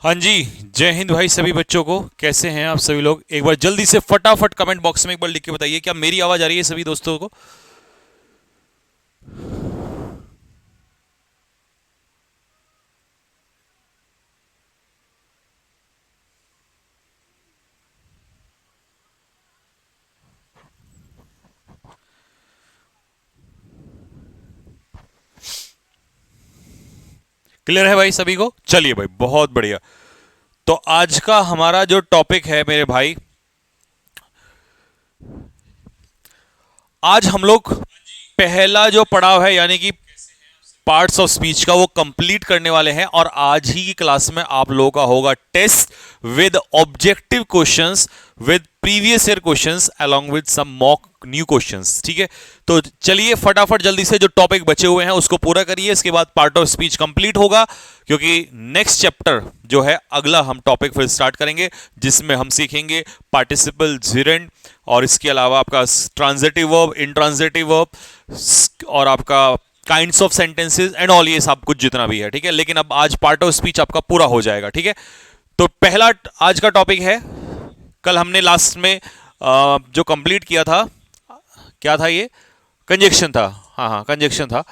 हाँ जी। जय हिंद भाई सभी बच्चों को। कैसे हैं आप सभी लोग? एक बार जल्दी से फटाफट कमेंट बॉक्स में एक बार लिख के बताइए, क्या मेरी आवाज आ रही है सभी दोस्तों को? क्लियर है भाई सभी को? चलिए भाई, बहुत बढ़िया। तो आज का हमारा जो टॉपिक है मेरे भाई, आज हम लोग पहला जो पड़ाव है यानी कि पार्ट्स ऑफ स्पीच का वो कंप्लीट करने वाले हैं। और आज ही की क्लास में आप लोगों का होगा test with objective questions, with previous year questions along with some mock new questions. ठीक है, तो चलिए फटाफट जल्दी से जो टॉपिक बचे हुए हैं उसको पूरा करिए। इसके बाद पार्ट ऑफ स्पीच कंप्लीट होगा, क्योंकि नेक्स्ट चैप्टर जो है अगला हम टॉपिक फिर स्टार्ट करेंगे, जिसमें हम सीखेंगे पार्टिसिपल जिरेंड, और इसके अलावा आपका ट्रांजिटिव वर्ब, इंट्रांजिटिव वर्ब, और आपका kinds of sentences and all, ये सब कुछ जितना भी है। ठीक है, लेकिन अब आज पार्ट ऑफ स्पीच आपका पूरा हो जाएगा। ठीक है, तो पहला आज का टॉपिक है, कल हमने लास्ट में जो कंप्लीट किया था, क्या था ये? कंजक्शन था। हाँ हाँ, कंजक्शन था।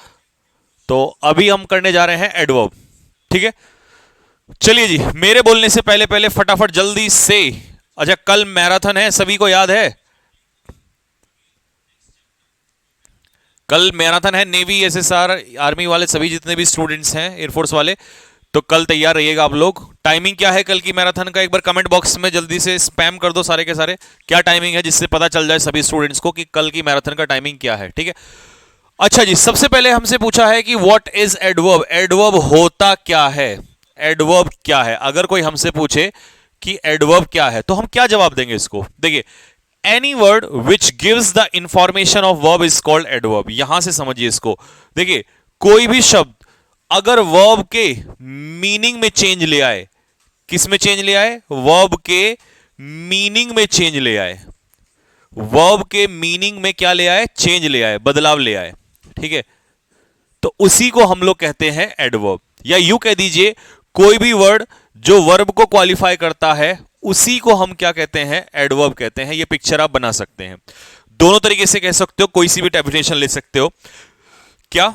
तो अभी हम करने जा रहे हैं एडवर्ब। ठीक है, चलिए जी, मेरे बोलने से पहले पहले फटाफट जल्दी से, अच्छा कल मैराथन है, सभी को याद है? कल मैराथन है, नेवी एसएसआर आर्मी वाले सभी जितने भी स्टूडेंट्स हैं, एयरफोर्स वाले, तो कल तैयार रहिएगा आप लोग। टाइमिंग क्या है कल की मैराथन का? एक बार कमेंट बॉक्स में जल्दी से स्पैम कर दो सारे के सारे, क्या टाइमिंग है, जिससे पता चल जाए सभी स्टूडेंट्स को कि कल की मैराथन का टाइमिंग क्या है। ठीक है, अच्छा जी, सबसे पहले हमसे पूछा है कि व्हाट इज एडवर्ब, एडवर्ब होता क्या है? एडवर्ब क्या है? अगर कोई हमसे पूछे कि एडवर्ब क्या है, तो हम क्या जवाब देंगे इसको? देखिए, any word which gives the information of verb is called adverb. यहां से समझिए इसको। देखिए, कोई भी शब्द अगर वर्ब के मीनिंग में चेंज ले आए, किस में चेंज ले आए? वर्ब के मीनिंग में चेंज ले आए, वर्ब के मीनिंग में क्या ले आए? चेंज ले आए, बदलाव ले आए। ठीक है, तो उसी को हम लोग कहते हैं एडवर्ब। या यूं कह दीजिए, कोई भी वर्ड जो वर्ब को क्वालिफाई करता है, उसी को हम क्या कहते हैं? एडवर्ब कहते हैं। ये पिक्चर आप बना सकते हैं, दोनों तरीके से कह सकते हो, कोई सी भी डेफिनेशन ले सकते हो। क्या?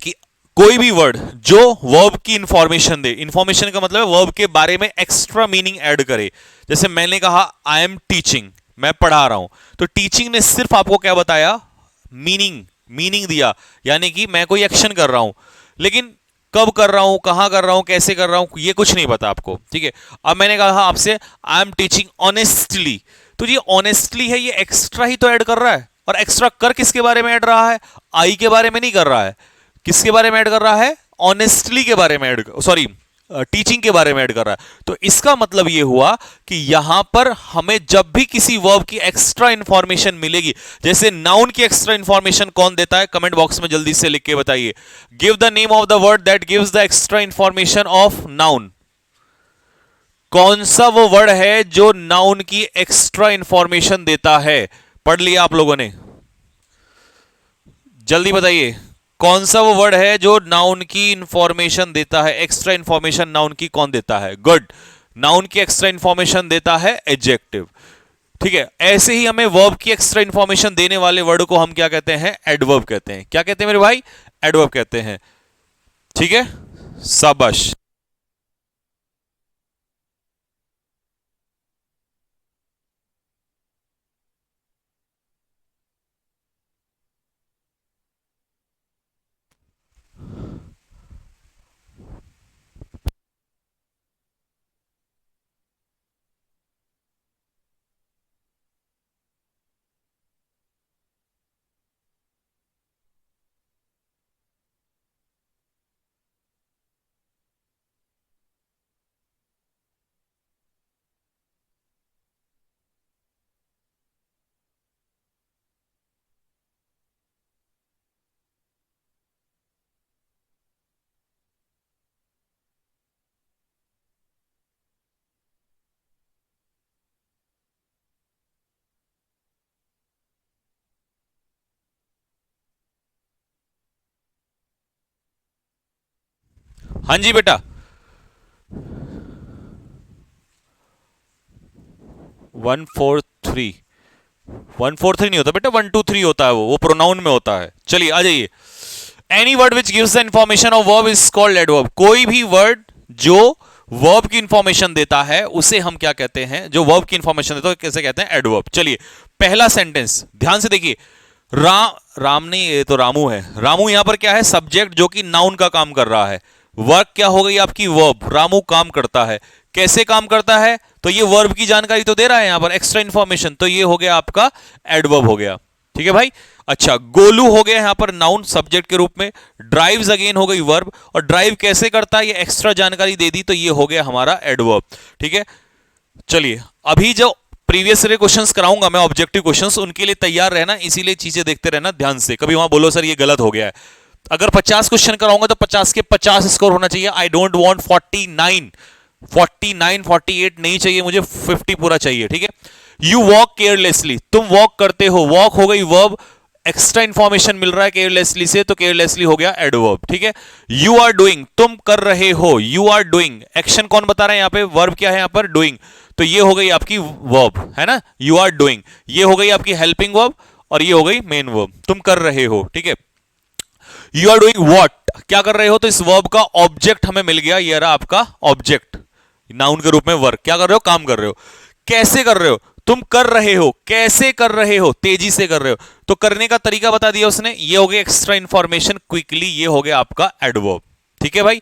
कि कोई भी वर्ड जो वर्ब की इंफॉर्मेशन दे, इंफॉर्मेशन का मतलब है वर्ब के बारे में एक्स्ट्रा मीनिंग ऐड करे। जैसे मैंने कहा आई एम टीचिंग, मैं पढ़ा रहा हूं, तो टीचिंग ने सिर्फ आपको क्या बताया? मीनिंग, मीनिंग दिया, यानी कि मैं कोई एक्शन कर रहा हूं, लेकिन कब कर रहा हूं, कहां कर रहा हूं, कैसे कर रहा हूं, ये कुछ नहीं पता आपको। ठीक है, अब मैंने कहा आपसे आई एम टीचिंग ऑनेस्टली, तो ये ऑनेस्टली है, ये एक्स्ट्रा ही तो ऐड कर रहा है। और एक्स्ट्रा कर किसके बारे में ऐड रहा है? आई के बारे में नहीं कर रहा है। किसके बारे में ऐड कर रहा है? ऑनेस्टली के बारे में ऐड, सॉरी, टीचिंग के बारे में ऐड कर रहा है। तो इसका मतलब यह हुआ कि यहां पर हमें जब भी किसी वर्ब की एक्स्ट्रा इंफॉर्मेशन मिलेगी, जैसे नाउन की एक्स्ट्रा इंफॉर्मेशन कौन देता है? कमेंट बॉक्स में जल्दी से लिख के बताइए। Give the name of the word that gives the extra information of noun. कौन सा वो वर्ड है जो नाउन की एक्स्ट्रा इंफॉर्मेशन देता है? पढ़ लिया आप लोगों ने? जल्दी बताइए, कौन सा वो वर्ड है जो नाउन की इंफॉर्मेशन देता है? एक्स्ट्रा इंफॉर्मेशन नाउन की कौन देता है? गुड, नाउन की एक्स्ट्रा इंफॉर्मेशन देता है एडजेक्टिव। ठीक है, ऐसे ही हमें वर्ब की एक्स्ट्रा इंफॉर्मेशन देने वाले वर्ड को हम क्या कहते हैं? एडवर्ब कहते हैं। क्या कहते हैं मेरे भाई? एडवर्ब कहते हैं। ठीक है, शाबाश। हाँ जी बेटा। 143 143 नहीं होता बेटा, 123 होता है, वो प्रोनाउन में होता है। चलिए आ जाइए। Any word which gives the information of verb is called adverb. कोई भी वर्ड जो वर्ब की इंफॉर्मेशन देता है उसे हम क्या कहते हैं, जो वर्ब की इंफॉर्मेशन देता है कैसे कहते हैं, एडवर्ब। चलिए पहला सेंटेंस ध्यान से देखिए। राम नहीं, ये तो रामू है। रामू यहां पर क्या है, सब्जेक्ट जो कि नाउन का काम कर रहा है। वर्क क्या हो गई आपकी, वर्ब। रामू काम करता है, कैसे काम करता है, तो ये वर्ब की जानकारी तो दे रहा है यहां पर, एक्स्ट्रा इंफॉर्मेशन, तो ये हो गया आपका एडवर्ब हो गया। ठीक है भाई। अच्छा, गोलू हो गया यहां पर नाउन सब्जेक्ट के रूप में। ड्राइव्स अगेन हो गई वर्ब, और ड्राइव कैसे करता है ये एक्स्ट्रा जानकारी दे दी, तो ये हो गया हमारा एडवर्ब। ठीक है। चलिए अभी जो प्रीवियस ईयर क्वेश्चंस कराऊंगा मैं, ऑब्जेक्टिव क्वेश्चंस, उनके लिए तैयार रहना, इसीलिए चीजें देखते रहना ध्यान से। कभी वहां बोलो सर ये गलत हो गया है। अगर 50 क्वेश्चन कराऊंगा तो 50 के 50 स्कोर होना चाहिए। आई डोंट वांट 49 48 नहीं चाहिए मुझे, 50 पूरा चाहिए। ठीक है। यू वॉक केयरलेसली, तुम वॉक करते हो। वॉक हो गई वर्ब, एक्स्ट्रा इंफॉर्मेशन मिल रहा है केयरलेसली से, तो केयरलेसली हो गया एडवर्ब। ठीक है। यू आर डूइंग, तुम कर रहे हो। यू आर डूइंग, एक्शन कौन बता रहा है यहां पे, वर्ब क्या है यहां पर, डूइंग, तो ये हो गई आपकी वर्ब, है ना। यू आर डूइंग, ये हो गई आपकी हेल्पिंग वर्ब, और ये हो गई मेन वर्ब, तुम कर रहे हो। ठीक है। यू आर डूइंग व्हाट, क्या कर रहे हो, तो इस वर्ब का ऑब्जेक्ट हमें मिल गया, ये रहा आपका ऑब्जेक्ट नाउन के रूप में वर्क। क्या कर रहे हो, काम कर रहे हो। कैसे कर रहे हो, तुम कर रहे हो। कैसे कर रहे हो, तेजी से कर रहे हो, तो करने का तरीका बता दिया उसने, ये हो गया एक्स्ट्रा इंफॉर्मेशन, क्विकली, ये हो गया आपका एडवर्ब। ठीक है भाई।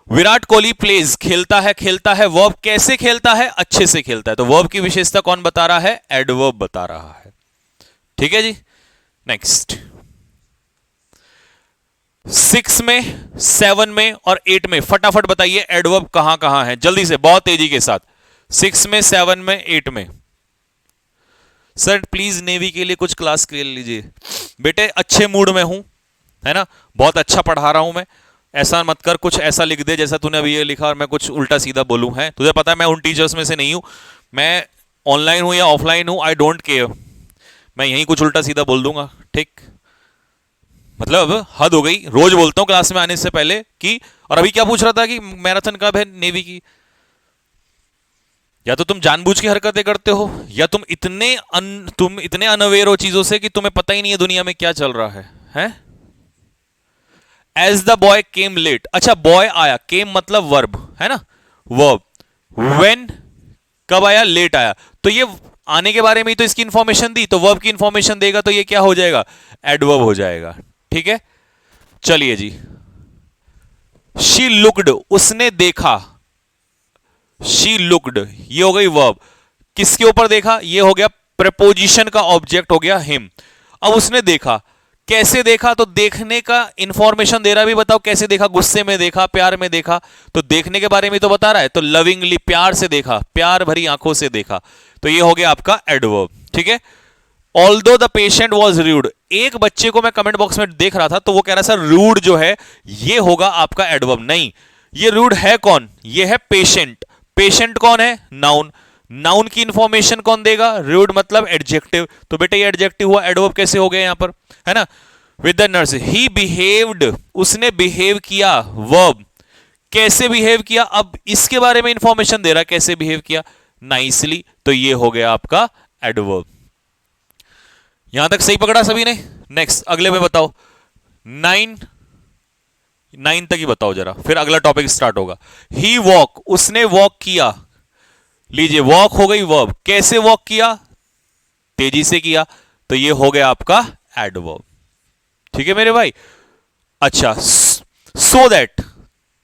विराट कोहली प्लेज, खेलता है। खेलता है वर्ब, कैसे खेलता है, अच्छे से खेलता है, तो वर्ब की विशेषता कौन बता रहा है, एडवर्ब बता रहा है। ठीक है जी। नेक्स्ट 6 में, 7 में और 8 में फटाफट बताइए एडवर्ब कहां कहां है, जल्दी से, बहुत तेजी के साथ। 6 में, 7 में, 8 में। सर प्लीज नेवी के लिए कुछ क्लास कर लीजिए। बेटे अच्छे मूड में हूं, है ना, बहुत अच्छा पढ़ा रहा हूं मैं। ऐसा मत कर, कुछ ऐसा लिख दे जैसा तूने अभी ये लिखा और मैं कुछ उल्टा सीधा बोलूं। है, तुझे पता है मैं उन टीचर्स में से नहीं हूं, मैं ऑनलाइन हूं या ऑफलाइन हूं, आई डोंट केयर, मैं यहीं कुछ उल्टा सीधा बोल दूंगा। ठीक, मतलब हद हो गई, रोज बोलता हूं क्लास में आने से पहले कि, और अभी क्या पूछ रहा था कि मैराथन कब है नेवी की। या तो तुम जानबूझ की हरकतें करते हो, या तुम इतने अनअवेयर हो चीजों से कि तुम्हें पता ही नहीं है दुनिया में क्या चल रहा है, हैं? As the boy came late, अच्छा बॉय आया, केम मतलब वर्ब, है ना, वर्ब। व्हेन कब आया, लेट आया, तो ये आने के बारे में ही तो इसकी इंफॉर्मेशन दी, तो वर्ब की इंफॉर्मेशन देगा तो ये क्या हो जाएगा, एडवर्ब हो जाएगा। ठीक है। चलिए जी। शी लुक्ड, उसने देखा। शी लुक्ड, ये हो गई वर्ब, किसके ऊपर देखा, ये हो गया प्रेपोजिशन का ऑब्जेक्ट हो गया हिम। अब उसने देखा, कैसे देखा, तो देखने का इंफॉर्मेशन दे रहा, भी बताओ कैसे देखा, गुस्से में देखा, प्यार में देखा, तो देखने के बारे में तो बता रहा है, तो लविंगली, प्यार से देखा, प्यार भरी आंखों से देखा, तो ये हो गया आपका एडवर्ब। ठीक है। Although the patient was rude, एक बच्चे को मैं कमेंट बॉक्स में देख रहा था तो वो कह रहा सर रूड जो है ये होगा आपका एडवर्ब, नहीं, ये रूड है कौन, ये है पेशेंट। पेशेंट कौन है, नाउन, नाउन की इंफॉर्मेशन कौन देगा, रूड मतलब एडजेक्टिव, तो बेटे ये एडजेक्टिव हुआ, एडवर्ब कैसे हो गया यहां पर, है ना। With the nurse, he behaved, उसने बिहेव किया, वर्ब, कैसे बिहेव किया, अब इसके बारे में इंफॉर्मेशन दे रहा है, कैसे बिहेव किया, नाइसली, तो ये हो गया आपका एडवर्ब। यहां तक सही पकड़ा सभी ने। नेक्स्ट अगले में बताओ, 9 तक ही बताओ जरा, फिर अगला टॉपिक स्टार्ट होगा। ही वॉक, उसने वॉक किया, लीजिए वॉक हो गई वर्ब, कैसे वॉक किया, तेजी से किया, तो ये हो गया आपका एडवर्ब। ठीक है मेरे भाई। अच्छा, सो दैट,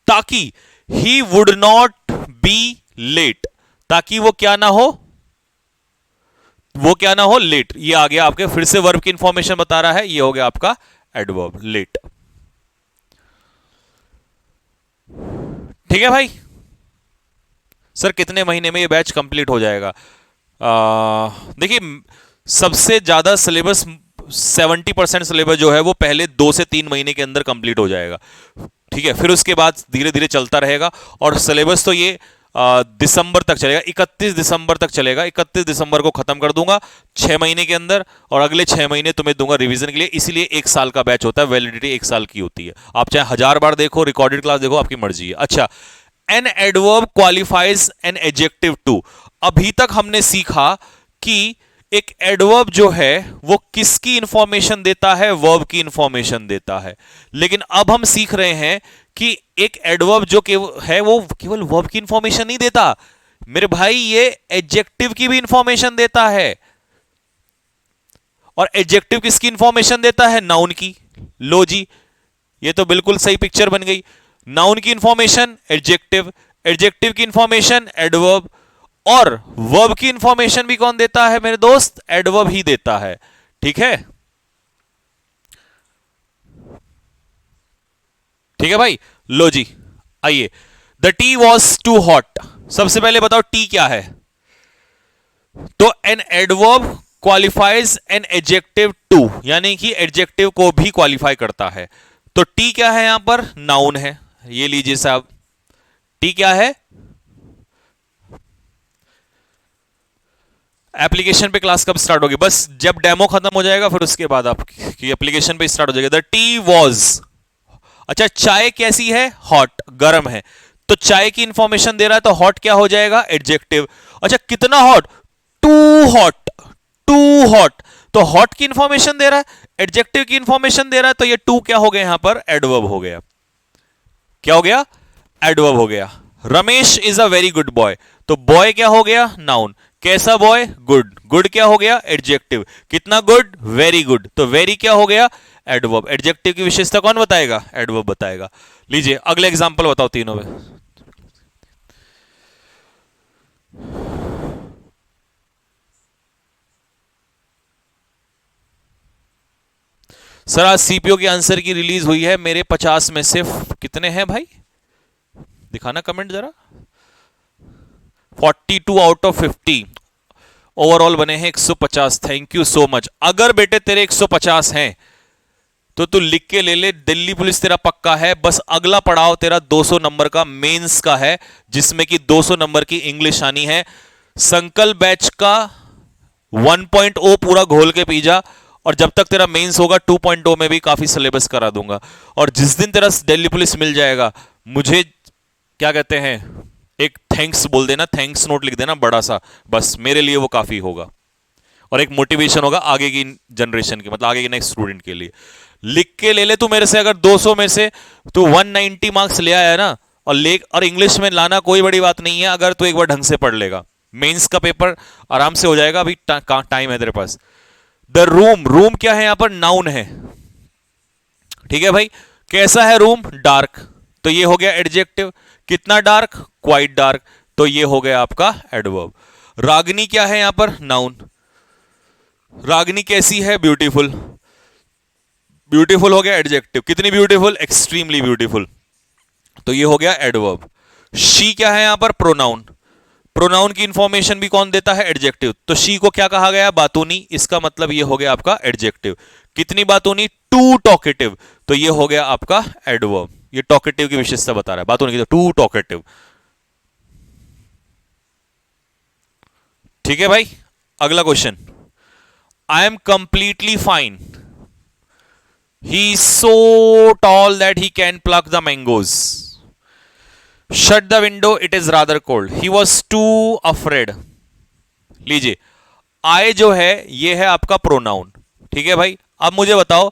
ताकि, he would not be late, ताकि वो क्या ना हो, वो क्या ना हो, लेट, ये आ गया आपके, फिर से वर्ब की इंफॉर्मेशन बता रहा है, ये हो गया आपका एडवर्ब, लेट। ठीक है भाई। सर कितने महीने में ये बैच कंप्लीट हो जाएगा, देखिए सबसे ज्यादा सिलेबस 70% सिलेबस जो है वो पहले 2 से 3 महीने के अंदर कंप्लीट हो जाएगा। ठीक है, फिर उसके बाद धीरे धीरे चलता रहेगा, और सिलेबस तो ये दिसंबर तक चलेगा, 31 दिसंबर तक चलेगा, 31 दिसंबर को खत्म कर दूंगा 6 महीने के अंदर, और अगले 6 महीने तुम्हें दूंगा रिवीजन के लिए, इसीलिए 1 साल का बैच होता है, वैलिडिटी 1 साल की होती है। आप चाहे 1000 बार देखो, रिकॉर्डेड क्लास देखो, आपकी मर्जी है। अच्छा, an adverb qualifies an adjective too. अभी तक हमने सीखा कि एक एडवर्ब जो है वो किसकी इंफॉर्मेशन देता है, वर्ब की इंफॉर्मेशन देता है। लेकिन अब हम सीख रहे हैं कि एक एडवर्ब जो है वो केवल वर्ब की इंफॉर्मेशन नहीं देता मेरे भाई, ये एडजेक्टिव की भी इंफॉर्मेशन देता है। और एडजेक्टिव किसकी इंफॉर्मेशन देता है, नाउन की। लो जी, ये तो बिल्कुल सही पिक्चर बन गई। नाउन की इंफॉर्मेशन एडजेक्टिव, एडजेक्टिव की इंफॉर्मेशन एडवर्ब, और वर्ब की इंफॉर्मेशन भी कौन देता है मेरे दोस्त, एडवर्ब ही देता है। ठीक है, ठीक है भाई। लो जी, आइए। The tea was too hot. सबसे पहले बताओ टी क्या है। तो an adverb qualifies an adjective too, यानी कि एडजेक्टिव को भी क्वालिफाई करता है। तो टी क्या है यहां पर, नाउन है। ये लीजिए साहब, टी क्या है। एप्लीकेशन पे क्लास कब स्टार्ट होगी, बस जब डेमो खत्म हो जाएगा फिर उसके बाद आपकी एप्लीकेशन पे स्टार्ट हो जाएगा। द टी वॉज, अच्छा चाय कैसी है, हॉट, गर्म है। तो चाय की इंफॉर्मेशन दे रहा है तो हॉट क्या हो जाएगा, एडजेक्टिव। अच्छा कितना hot, too hot, too hot. तो हॉट की इंफॉर्मेशन दे रहा है, एडजेक्टिव की इंफॉर्मेशन दे रहा है, तो ये टू क्या हो गया यहां पर, एडवर्ब हो गया। क्या हो गया, एडवर्ब हो गया। Ramesh is a very good boy. तो बॉय क्या हो गया, नाउन। कैसा बॉय, गुड। गुड क्या हो गया, एडजेक्टिव। कितना गुड, वेरी गुड। तो वेरी क्या हो गया, एडवर्ब। एडजेक्टिव की विशेषता कौन बताएगा, एडवर्ब बताएगा। लीजिए अगले एग्जांपल बताओ तीनों में। सर आज सीपीओ की आंसर की रिलीज हुई है, मेरे 50 में से कितने हैं भाई, दिखाना कमेंट जरा। 42 आउट ऑफ 50, ओवरऑल बने हैं 150। Thank you so much. अगर बेटे तेरे 150 हैं तो तू लिख के ले ले, दिल्ली पुलिस तेरा पक्का है। बस अगला पड़ाव तेरा 200 नंबर का मेंस का है, जिसमें कि 200 नंबर की इंग्लिश आनी है। संकल्प बैच का 1.0 पूरा घोल के पी जा, और जब तक तेरा मेंस होगा 2.0 में भी काफी सिलेबस करा दूंगा। और जिस दिन तेरा दिल्ली पुलिस मिल जाएगा, मुझे क्या कहते हैं, एक थैंक्स बोल देना, थैंक्स नोट लिख देना बड़ा सा, बस मेरे लिए वो काफी होगा। और एक मोटिवेशन होगा आगे की जनरेशन की, मतलब आगे के नेक्स्ट स्टूडेंट के लिए। लिख के ले ले तू मेरे से, अगर 200 में से तू 190 मार्क्स ले आया ना, और इंग्लिश में लाना कोई बड़ी बात नहीं है, अगर तू एक बार ढंग से पढ़ लेगा, मेंस का पेपर आराम से हो जाएगा। अभी टाइम है तेरे पास। द रूम, रूम क्या है यहां पर, नाउन है। ठीक है भाई, कैसा है रूम, डार्क। तो ये हो गया एडजेक्टिव। कितना डार्क, क्वाइट डार्क। तो ये हो गया आपका एडवर्ब। रागनी क्या है यहां पर, नाउन। रागनी कैसी है, ब्यूटीफुल। ब्यूटीफुल हो गया एडजेक्टिव। कितनी ब्यूटीफुल, एक्सट्रीमली ब्यूटीफुल। तो ये हो गया एडवर्ब। शी क्या है यहां पर, प्रोनाउन। प्रोनाउन की इंफॉर्मेशन भी कौन देता है, एडजेक्टिव। तो शी को क्या कहा गया, बातूनी। इसका मतलब ये हो गया आपका एडजेक्टिव। कितनी बातूनी, टू टॉकेटिव। तो ये हो गया आपका एडवर्ब। ये टॉकेटिव की विशेषता बता रहा है, बातूनी की, तो टू टॉकेटिव। ठीक है भाई, अगला question. I am completely fine. He is so tall that he can plug the mangoes. Shut the window, it is rather cold. He was too afraid. लीजिए, आई जो है ये है आपका प्रोनाउन। ठीक है भाई, अब मुझे बताओ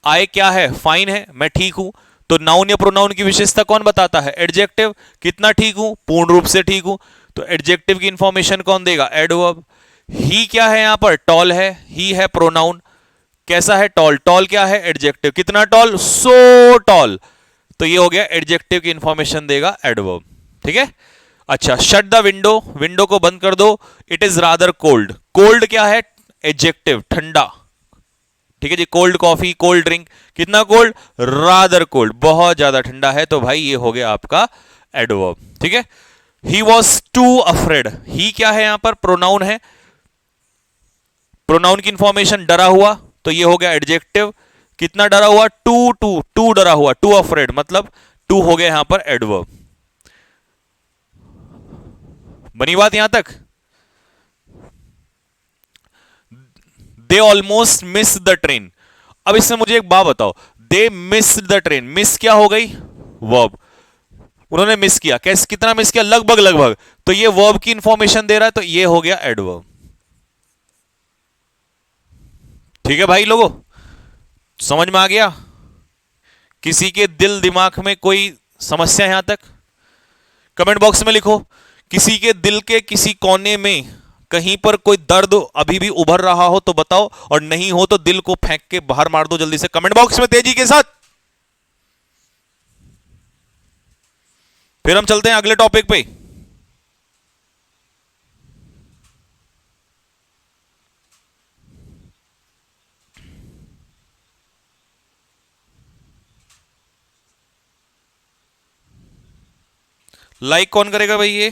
आई क्या है, फाइन है, मैं ठीक हूं। तो नाउन या प्रोनाउन की विशेषता कौन बताता है, एडजेक्टिव। कितना ठीक हूं, पूर्ण रूप से ठीक हूं। तो एडजेक्टिव की इंफॉर्मेशन कौन देगा, एडवर्ब। ही क्या है यहां पर, टॉल है। ही है प्रोनाउन। कैसा है, टॉल। टॉल क्या है, एडजेक्टिव। कितना टॉल, सो टॉल। तो ये हो गया एडजेक्टिव की इंफॉर्मेशन देगा एडवर्ब। ठीक है। अच्छा, शट द विंडो, विंडो को बंद कर दो। It is rather cold. Cold क्या है, एडजेक्टिव, ठंडा। ठीक है जी, कोल्ड कॉफी, कोल्ड ड्रिंक। कितना कोल्ड, रादर कोल्ड, बहुत ज्यादा ठंडा है। तो भाई ये हो गया आपका एडवर्ब। ठीक है। He was too afraid. He क्या है यहां पर, प्रोनाउन है। प्रोनाउन की इंफॉर्मेशन डरा हुआ, तो ये हो गया एडजेक्टिव। कितना डरा हुआ, टू, टू, टू डरा हुआ, टू अफ्रेड, मतलब टू हो गया यहां पर एडवर्ब। बनी बात यहां तक। They almost miss the train. अब इसमें मुझे एक बात बताओ, they miss the train. Miss क्या हो गई, वर्ब। उन्होंने मिस किया। कैसे, कितना मिस किया? लगभग लगभग। तो ये वर्ब की इंफॉर्मेशन दे रहा है, तो ये हो गया एडवर्ब। ठीक है भाई लोगों, समझ में आ गया? किसी के दिल दिमाग में कोई समस्या यहां तक? कमेंट बॉक्स में लिखो, किसी के दिल के किसी कोने में कहीं पर कोई दर्द अभी भी उभर रहा हो तो बताओ, और नहीं हो तो दिल को फेंक के बाहर मार दो जल्दी से कमेंट बॉक्स में तेजी के साथ। फिर हम चलते हैं अगले टॉपिक पे। लाइक कौन करेगा भाई ये?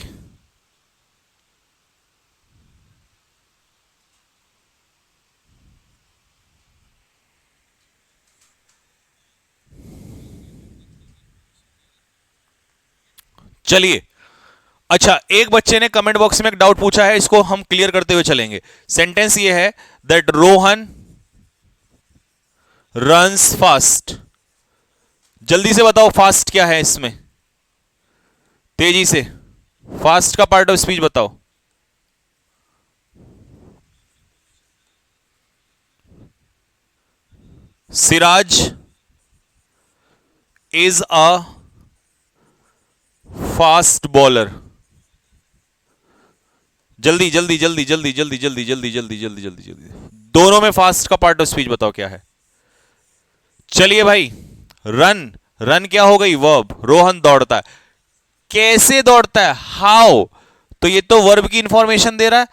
चलिए, अच्छा, एक बच्चे ने कमेंट बॉक्स में एक डाउट पूछा है, इसको हम क्लियर करते हुए चलेंगे। सेंटेंस ये है, दैट रोहन रन्स फास्ट। जल्दी से बताओ फास्ट क्या है इसमें, तेजी से फास्ट का पार्ट ऑफ स्पीच बताओ। Siraj is a fast bowler. जल्दी जल्दी जल्दी जल्दी जल्दी जल्दी जल्दी जल्दी जल्दी जल्दी जल्दी, दोनों में फास्ट का पार्ट ऑफ स्पीच बताओ क्या है। चलिए भाई, रन, रन क्या हो गई? वर्ब। रोहन दौड़ता है। कैसे दौड़ता है? हाउ। तो ये तो वर्ब की इंफॉर्मेशन दे रहा है,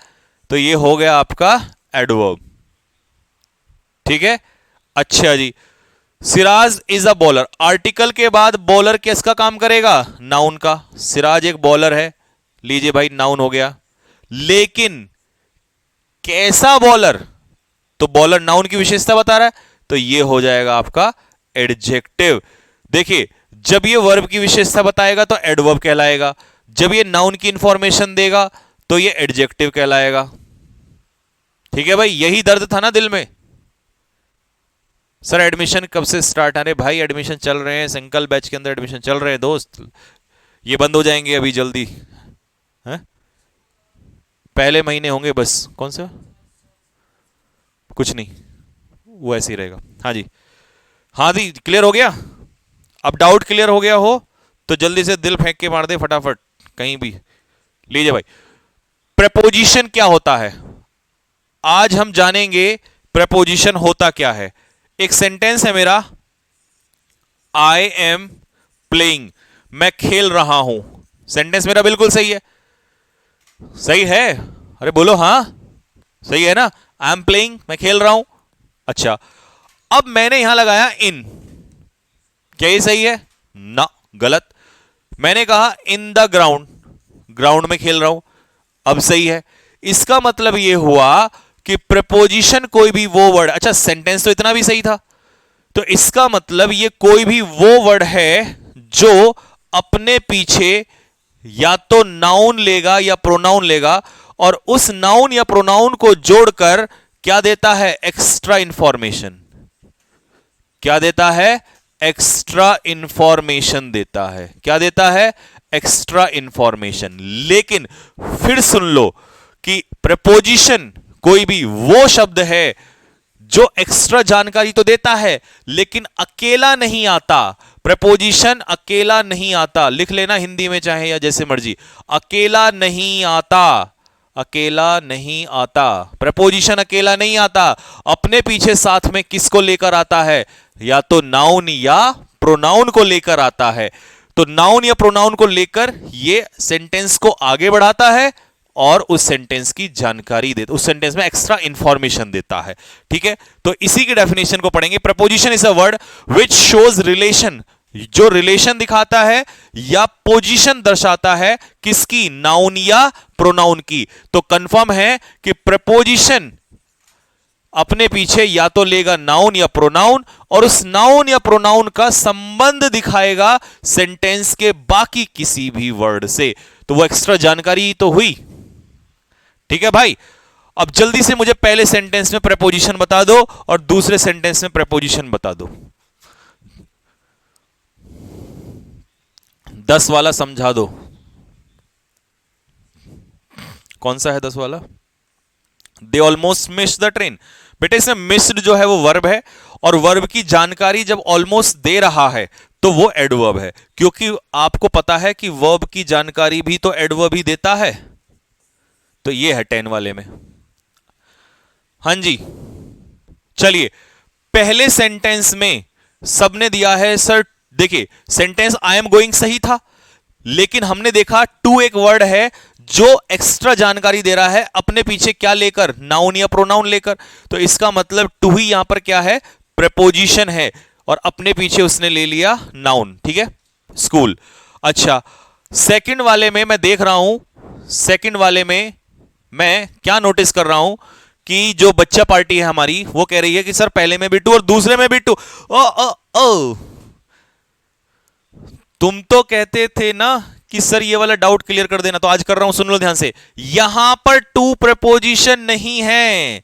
तो ये हो गया आपका एडवर्ब। ठीक है, अच्छा जी। Siraj is a bowler, article के बाद बॉलर किसका काम करेगा? नाउन का। सिराज एक बॉलर है, लीजिए भाई नाउन हो गया। लेकिन कैसा बॉलर? तो बॉलर नाउन की विशेषता बता रहा है, तो ये हो जाएगा आपका एडजेक्टिव। देखिए, जब ये वर्ब की विशेषता बताएगा तो एडवर्ब कहलाएगा, जब ये नाउन की इंफॉर्मेशन देगा तो ये एडजेक्टिव कहलाएगा। ठीक है भाई, यही दर्द था ना दिल में। सर एडमिशन कब से स्टार्ट? अरे भाई एडमिशन चल रहे हैं, सिंगल बैच के अंदर एडमिशन चल रहे हैं दोस्त, ये बंद हो जाएंगे अभी जल्दी है? पहले महीने होंगे बस। कौन सा? कुछ नहीं, वो ऐसे ही रहेगा। हाँ जी, हाँ जी, क्लियर हो गया? अब डाउट क्लियर हो गया हो तो जल्दी से दिल फेंक के मार दे फटाफट कहीं भी। लीजिए भाई, प्रेपोजिशन क्या होता है आज हम जानेंगे। प्रेपोजिशन होता क्या है? एक सेंटेंस है मेरा, आई एम प्लेइंग, मैं खेल रहा हूं। सेंटेंस मेरा बिल्कुल सही है, सही है? अरे बोलो हाँ, सही है ना? आई एम प्लेइंग, मैं खेल रहा हूं। अच्छा, अब मैंने यहां लगाया इन, क्या ये सही है? ना, गलत। मैंने कहा इन द ग्राउंड, ग्राउंड में खेल रहा हूं, अब सही है। इसका मतलब यह हुआ कि प्रपोजिशन कोई भी वो वर्ड, अच्छा सेंटेंस तो इतना भी सही था, तो इसका मतलब ये कोई भी वो वर्ड है जो अपने पीछे या तो नाउन लेगा या प्रोनाउन लेगा, और उस नाउन या प्रोनाउन को जोड़कर क्या देता है? Extra information. क्या देता है? एक्स्ट्रा इंफॉर्मेशन देता है। क्या देता है? Extra information. लेकिन फिर सुन लो कि प्रपोजिशन कोई भी वो शब्द है जो एक्स्ट्रा जानकारी तो देता है लेकिन अकेला नहीं आता। प्रपोजिशन अकेला नहीं आता, लिख लेना हिंदी में चाहे या जैसे मर्जी, अकेला नहीं आता, अकेला नहीं आता। प्रपोजिशन अकेला नहीं आता, अपने पीछे साथ में किसको लेकर आता है? या तो नाउन या प्रोनाउन को लेकर आता है। तो नाउन या प्रोनाउन को लेकर ये सेंटेंस को आगे बढ़ाता है और उस सेंटेंस की जानकारी देता, उस सेंटेंस में एक्स्ट्रा इंफॉर्मेशन देता है। ठीक है, तो इसी की डेफिनेशन को पढ़ेंगे। Preposition is a word which shows relation, जो रिलेशन दिखाता है या पोजीशन दर्शाता है किसकी? नाउन या प्रोनाउन की। तो कंफर्म है कि प्रपोजिशन अपने पीछे या तो लेगा नाउन या प्रोनाउन, और उस नाउन या प्रोनाउन का संबंध दिखाएगा सेंटेंस के बाकी किसी भी वर्ड से। तो वो एक्स्ट्रा जानकारी तो हुई। ठीक है भाई, अब जल्दी से मुझे पहले सेंटेंस में प्रेपोजिशन बता दो और दूसरे सेंटेंस में प्रेपोजिशन बता दो। 10 वाला समझा दो, कौन सा है 10 वाला? They almost miss the train. बेटे इसमें मिस्ड जो है वो वर्ब है, और वर्ब की जानकारी जब ऑलमोस्ट दे रहा है तो वो एडवर्ब है, क्योंकि आपको पता है कि वर्ब की जानकारी भी तो एडवर्ब ही देता है। तो ये है 10 वाले में। हां जी, चलिए पहले सेंटेंस में सबने दिया है सर, देखिए सेंटेंस आई एम गोइंग सही था, लेकिन हमने देखा टू एक वर्ड है जो एक्स्ट्रा जानकारी दे रहा है अपने पीछे क्या लेकर, नाउन या प्रोनाउन लेकर। तो इसका मतलब टू ही यहां पर क्या है, प्रेपोजिशन है, और अपने पीछे उसने ले लिया नाउन। ठीक है, स्कूल। अच्छा, सेकंड वाले में मैं देख रहा हूं, सेकंड वाले में मैं क्या नोटिस कर रहा हूं कि जो बच्चा पार्टी है हमारी वो कह रही है कि सर पहले में भी टू और दूसरे में भी टू। ओ ओ ओ, तुम तो कहते थे ना कि सर ये वाला डाउट क्लियर कर देना, तो आज कर रहा हूं, सुन लो ध्यान से। यहां पर टू प्रपोजिशन नहीं है।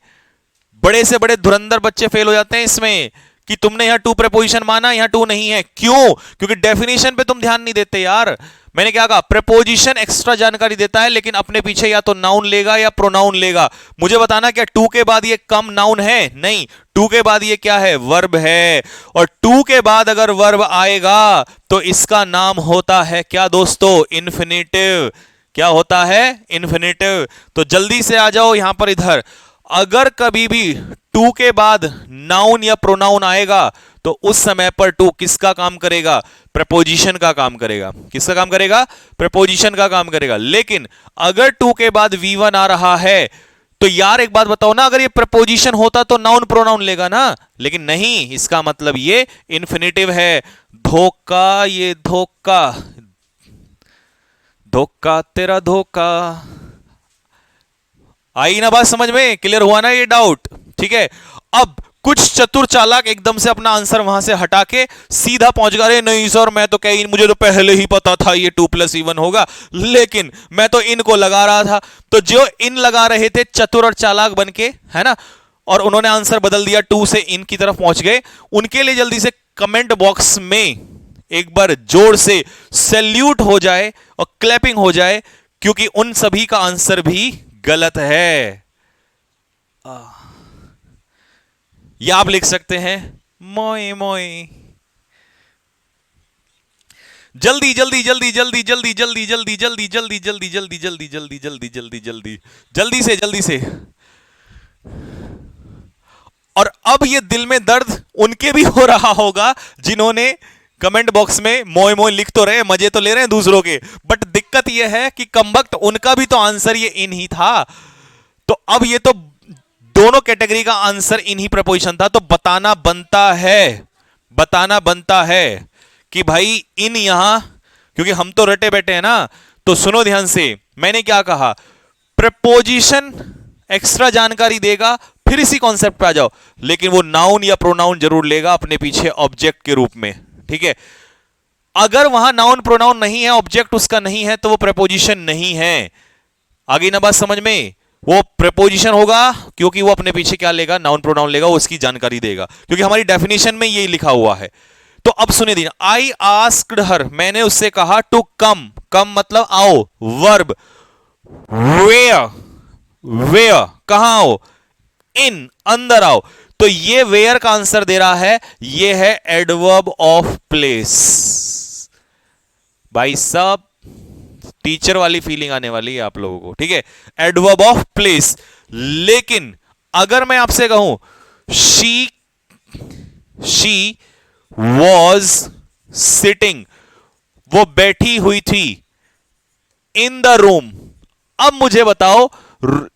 बड़े से बड़े धुरंधर बच्चे फेल हो जाते हैं इसमें कि तुमने यहां टू प्रपोजिशन माना, यहां टू नहीं है। क्यों? क्योंकि डेफिनेशन पे तुम ध्यान नहीं देते यार। मैंने क्या कहा, प्रपोजिशन एक्स्ट्रा जानकारी देता है, लेकिन अपने पीछे या तो नाउन लेगा या प्रोनाउन लेगा। मुझे बताना क्या टू के बाद ये कम नाउन है? नहीं, टू के बाद ये क्या है, वर्ब है। और टू के बाद अगर वर्ब आएगा तो इसका नाम होता है क्या दोस्तों, इन्फिनेटिव। क्या होता है, इन्फिनेटिव। तो जल्दी से आ जाओ यहां पर इधर, अगर कभी भी टू के बाद नाउन या प्रोनाउन आएगा तो उस समय पर टू किसका काम करेगा, प्रपोजिशन का काम करेगा। किसका काम करेगा, प्रपोजिशन का काम करेगा। लेकिन अगर टू के बाद V1 आ रहा है तो यार एक बात बताओ ना, अगर ये प्रपोजिशन होता तो नाउन प्रोनाउन लेगा ना, लेकिन नहीं, इसका मतलब ये इन्फिनेटिव है। धोखा, ये धोखा, धोखा तेरा धोखा। आई ना बात समझ में, क्लियर हुआ ना ये डाउट? ठीक है, अब कुछ चतुर चालाक एकदम से अपना आंसर वहां से हटा के सीधा पहुंच गए, नहीं सर मैं तो कहीं, मुझे तो पहले ही पता था ये 2+E1 होगा, लेकिन मैं तो इनको लगा रहा था। तो जो इन लगा रहे थे चतुर और चालाक बनके, है ना, और उन्होंने आंसर बदल दिया, टू से इन की तरफ पहुंच गए, उनके लिए जल्दी से कमेंट बॉक्स में एक बार जोर से सैल्यूट हो जाए और क्लैपिंग हो जाए, क्योंकि उन सभी का आंसर भी गलत है। या आप लिख सकते हैं मोए मोए। जल्दी जल्दी जल्दी जल्दी जल्दी जल्दी जल्दी जल्दी जल्दी जल्दी जल्दी जल्दी जल्दी जल्दी जल्दी जल्दी जल्दी से। और अब ये दिल में दर्द उनके भी हो रहा होगा जिन्होंने कमेंट बॉक्स में मोए मोए लिख तो रहे, मजे तो ले रहे हैं दूसरों के, बट दिक्कत ये है कि कमबख्त उनका भी तो आंसर ये इन ही था। तो अब ये तो दोनों कैटेगरी का आंसर इन ही प्रपोजिशन था, तो बताना बनता है, बताना बनता है कि भाई इन यहां, क्योंकि हम तो रटे बैठे हैं ना। तो सुनो ध्यान से, मैंने क्या कहा, प्रपोजिशन एक्स्ट्रा जानकारी देगा, फिर इसी कॉन्सेप्ट पे आ जाओ, लेकिन वो नाउन या प्रोनाउन जरूर लेगा अपने पीछे ऑब्जेक्ट के रूप में। ठीक है, अगर वहां नाउन प्रोनाउन नहीं है, ऑब्जेक्ट उसका नहीं है, तो वो प्रपोजिशन नहीं है। आगे ना बात समझ में, वो प्रपोजिशन होगा क्योंकि वो अपने पीछे क्या लेगा, नाउन प्रोनाउन लेगा, वो उसकी जानकारी देगा, क्योंकि हमारी डेफिनेशन में यही लिखा हुआ है। तो अब सुनिए दीना, आई आस्क्ड हर, मैंने उससे कहा टू कम, कम मतलब आओ, वर्ब, वेयर, वेयर कहां आओ, इन अंदर आओ। तो ये वेयर का आंसर दे रहा है, ये है एडवर्ब ऑफ प्लेस। भाई साहब टीचर वाली फीलिंग आने वाली है आप लोगों को, ठीक है, एडवर्ब ऑफ प्लेस। लेकिन अगर मैं आपसे कहूं शी वॉज सिटिंग, वो बैठी हुई थी, इन द रूम, अब मुझे बताओ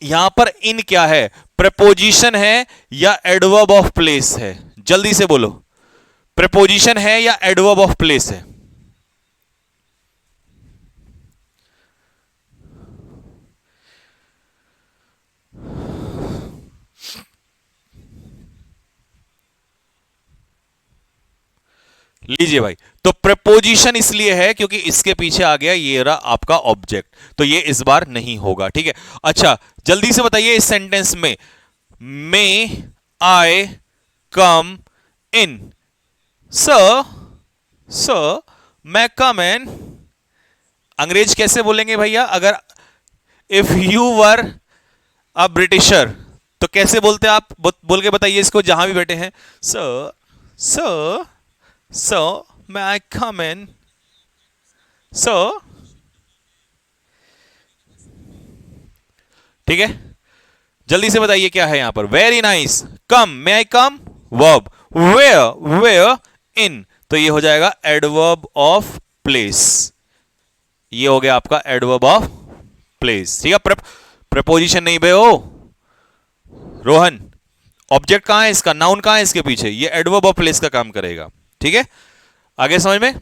यहां पर इन क्या है, प्रपोजिशन है या एडवर्ब ऑफ प्लेस है? जल्दी से बोलो, प्रपोजिशन है या एडवर्ब ऑफ प्लेस है? लीजिए भाई, तो प्रपोजिशन इसलिए है क्योंकि इसके पीछे आ गया ये रहा आपका ऑब्जेक्ट, तो ये इस बार नहीं होगा। ठीक है, अच्छा जल्दी से बताइए इस सेंटेंस में, मे आई कम इन, सर मैं कम इन, अंग्रेज कैसे बोलेंगे भैया? अगर if you were a britisher तो कैसे बोलते हैं आप? बोल के बताइए इसको जहां भी बैठे हैं। Sir, sir, sir, may I come in? Sir, ठीक है, जल्दी से बताइए क्या है यहां पर। Very nice. Come, may I come, verb. Where, where, in, तो ये हो जाएगा एडवर्ब ऑफ प्लेस। ये हो गया आपका एडवर्ब ऑफ प्लेस। ठीक है, प्रपोजिशन नहीं बे हो रोहन। ऑब्जेक्ट कहां है इसका, नाउन कहां है इसके पीछे, ये एडवर्ब ऑफ प्लेस का काम करेगा। ठीक है, आगे समझ में।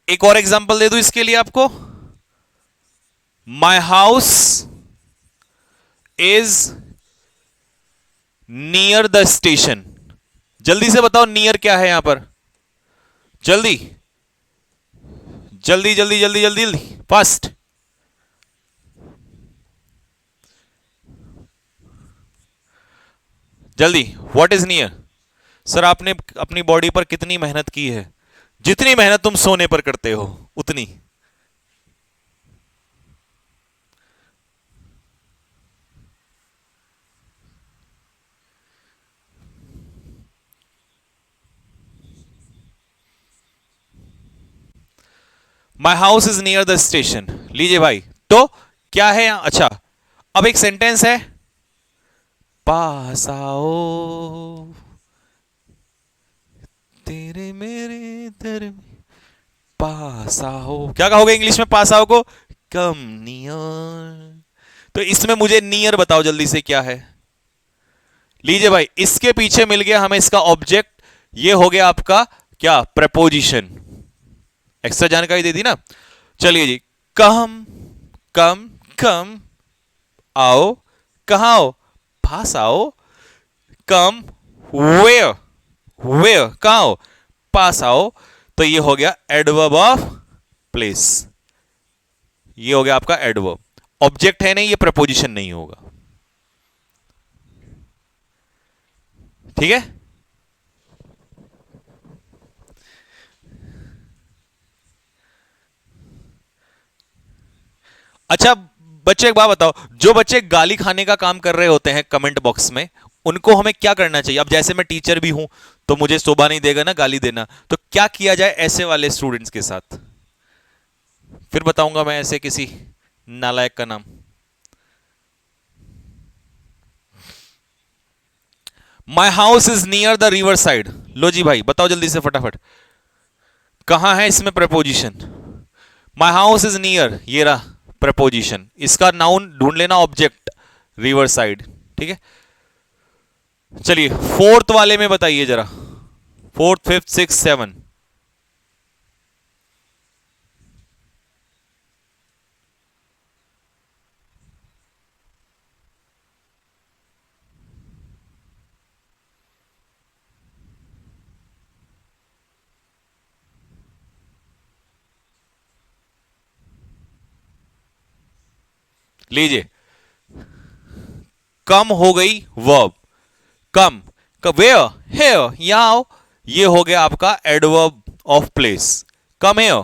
एक और एग्जांपल दे दूं इसके लिए आपको। माई house is near the station. जल्दी से बताओ नियर क्या है यहां पर, जल्दी जल्दी जल्दी जल्दी जल्दी जल्दी, फास्ट। जल्दी, व्हाट इज नियर? सर आपने अपनी बॉडी पर कितनी मेहनत की है? जितनी मेहनत तुम सोने पर करते हो उतनी। माई house is near the station. लीजिए भाई, तो क्या है यहां? अच्छा, अब एक सेंटेंस है, पास आओ तेरे मेरे दर में, पास आओ। क्या कहोगे इंग्लिश में पास आओ को? Come near. तो इसमें मुझे नियर बताओ जल्दी से क्या है। लीजिए भाई, इसके पीछे मिल गया हमें इसका ऑब्जेक्ट। ये हो गया आपका क्या, प्रपोजिशन। एक्स्ट्रा जानकारी दे दी ना। चलिए जी, कम, कम, कम, आओ, कहां आओ, पास आओ। कम, वेयर, वेयर, कहां आओ, पास आओ। तो ये हो गया एडवर्ब ऑफ प्लेस। ये हो गया आपका एडवर्ब। ऑब्जेक्ट है नहीं, ये प्रपोजिशन नहीं होगा। ठीक है, अच्छा बच्चे एक बात बताओ, जो बच्चे गाली खाने का काम कर रहे होते हैं कमेंट बॉक्स में, उनको हमें क्या करना चाहिए? अब जैसे मैं टीचर भी हूं तो मुझे शोभा नहीं देगा ना गाली देना, तो क्या किया जाए ऐसे वाले स्टूडेंट्स के साथ? फिर बताऊंगा मैं ऐसे किसी नालायक का नाम। My house is near the river side. लो जी भाई, बताओ जल्दी से फटाफट, कहां है इसमें preposition? My house is near, ये रहा प्रपोजिशन। इसका नाउन ढूंढ लेना, ऑब्जेक्ट रिवर साइड। ठीक है, चलिए फोर्थ वाले में बताइए जरा, फोर्थ, फिफ्थ, सिक्स, सेवन। लीजिए, कम हो गई वर्ब, कम, वेयर, हेयर, यहां आओ। ये हो गया आपका adverb of place, come here.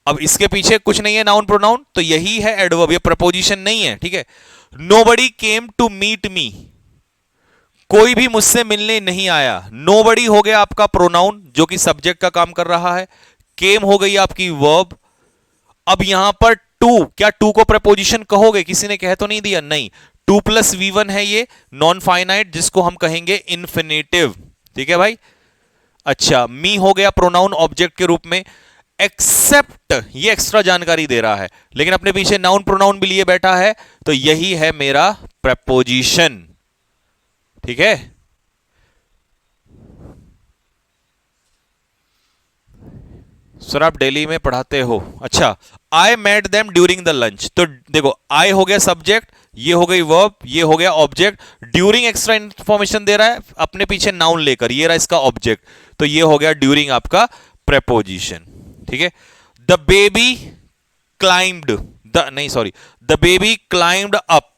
अब इसके पीछे कुछ नहीं है, नाउन प्रोनाउन, तो यही है एडवर्ब, ये प्रपोजिशन नहीं है। ठीक है, nobody came to meet me, कोई भी मुझसे मिलने नहीं आया। नोबडी हो गया आपका प्रोनाउन जो कि सब्जेक्ट का काम कर रहा है। केम हो गई आपकी वर्ब। अब यहां पर टू, क्या टू को प्रपोजिशन कहोगे? किसी ने कह तो नहीं दिया, नहीं। टू प्लस V1 है ये, नॉन फाइनाइट, जिसको हम कहेंगे इन्फिनेटिव। ठीक है भाई। अच्छा, मी हो गया प्रोनाउन ऑब्जेक्ट के रूप में। एक्सेप्ट, ये एक्स्ट्रा जानकारी दे रहा है, लेकिन अपने पीछे नाउन प्रोनाउन भी लिए बैठा है, तो यही है मेरा प्रपोजिशन। ठीक है, सर आप दिल्ली में पढ़ाते हो? अच्छा, I met them during the lunch. तो देखो, आई हो गया सब्जेक्ट, ये हो गई वर्ब, ये हो गया ऑब्जेक्ट। ड्यूरिंग एक्स्ट्रा इंफॉर्मेशन दे रहा है अपने पीछे नाउन लेकर, ये रहा इसका ऑब्जेक्ट, तो ये हो गया ड्यूरिंग आपका प्रपोजिशन। ठीक है, द बेबी क्लाइम्ड, द नहीं sorry, the baby climbed up.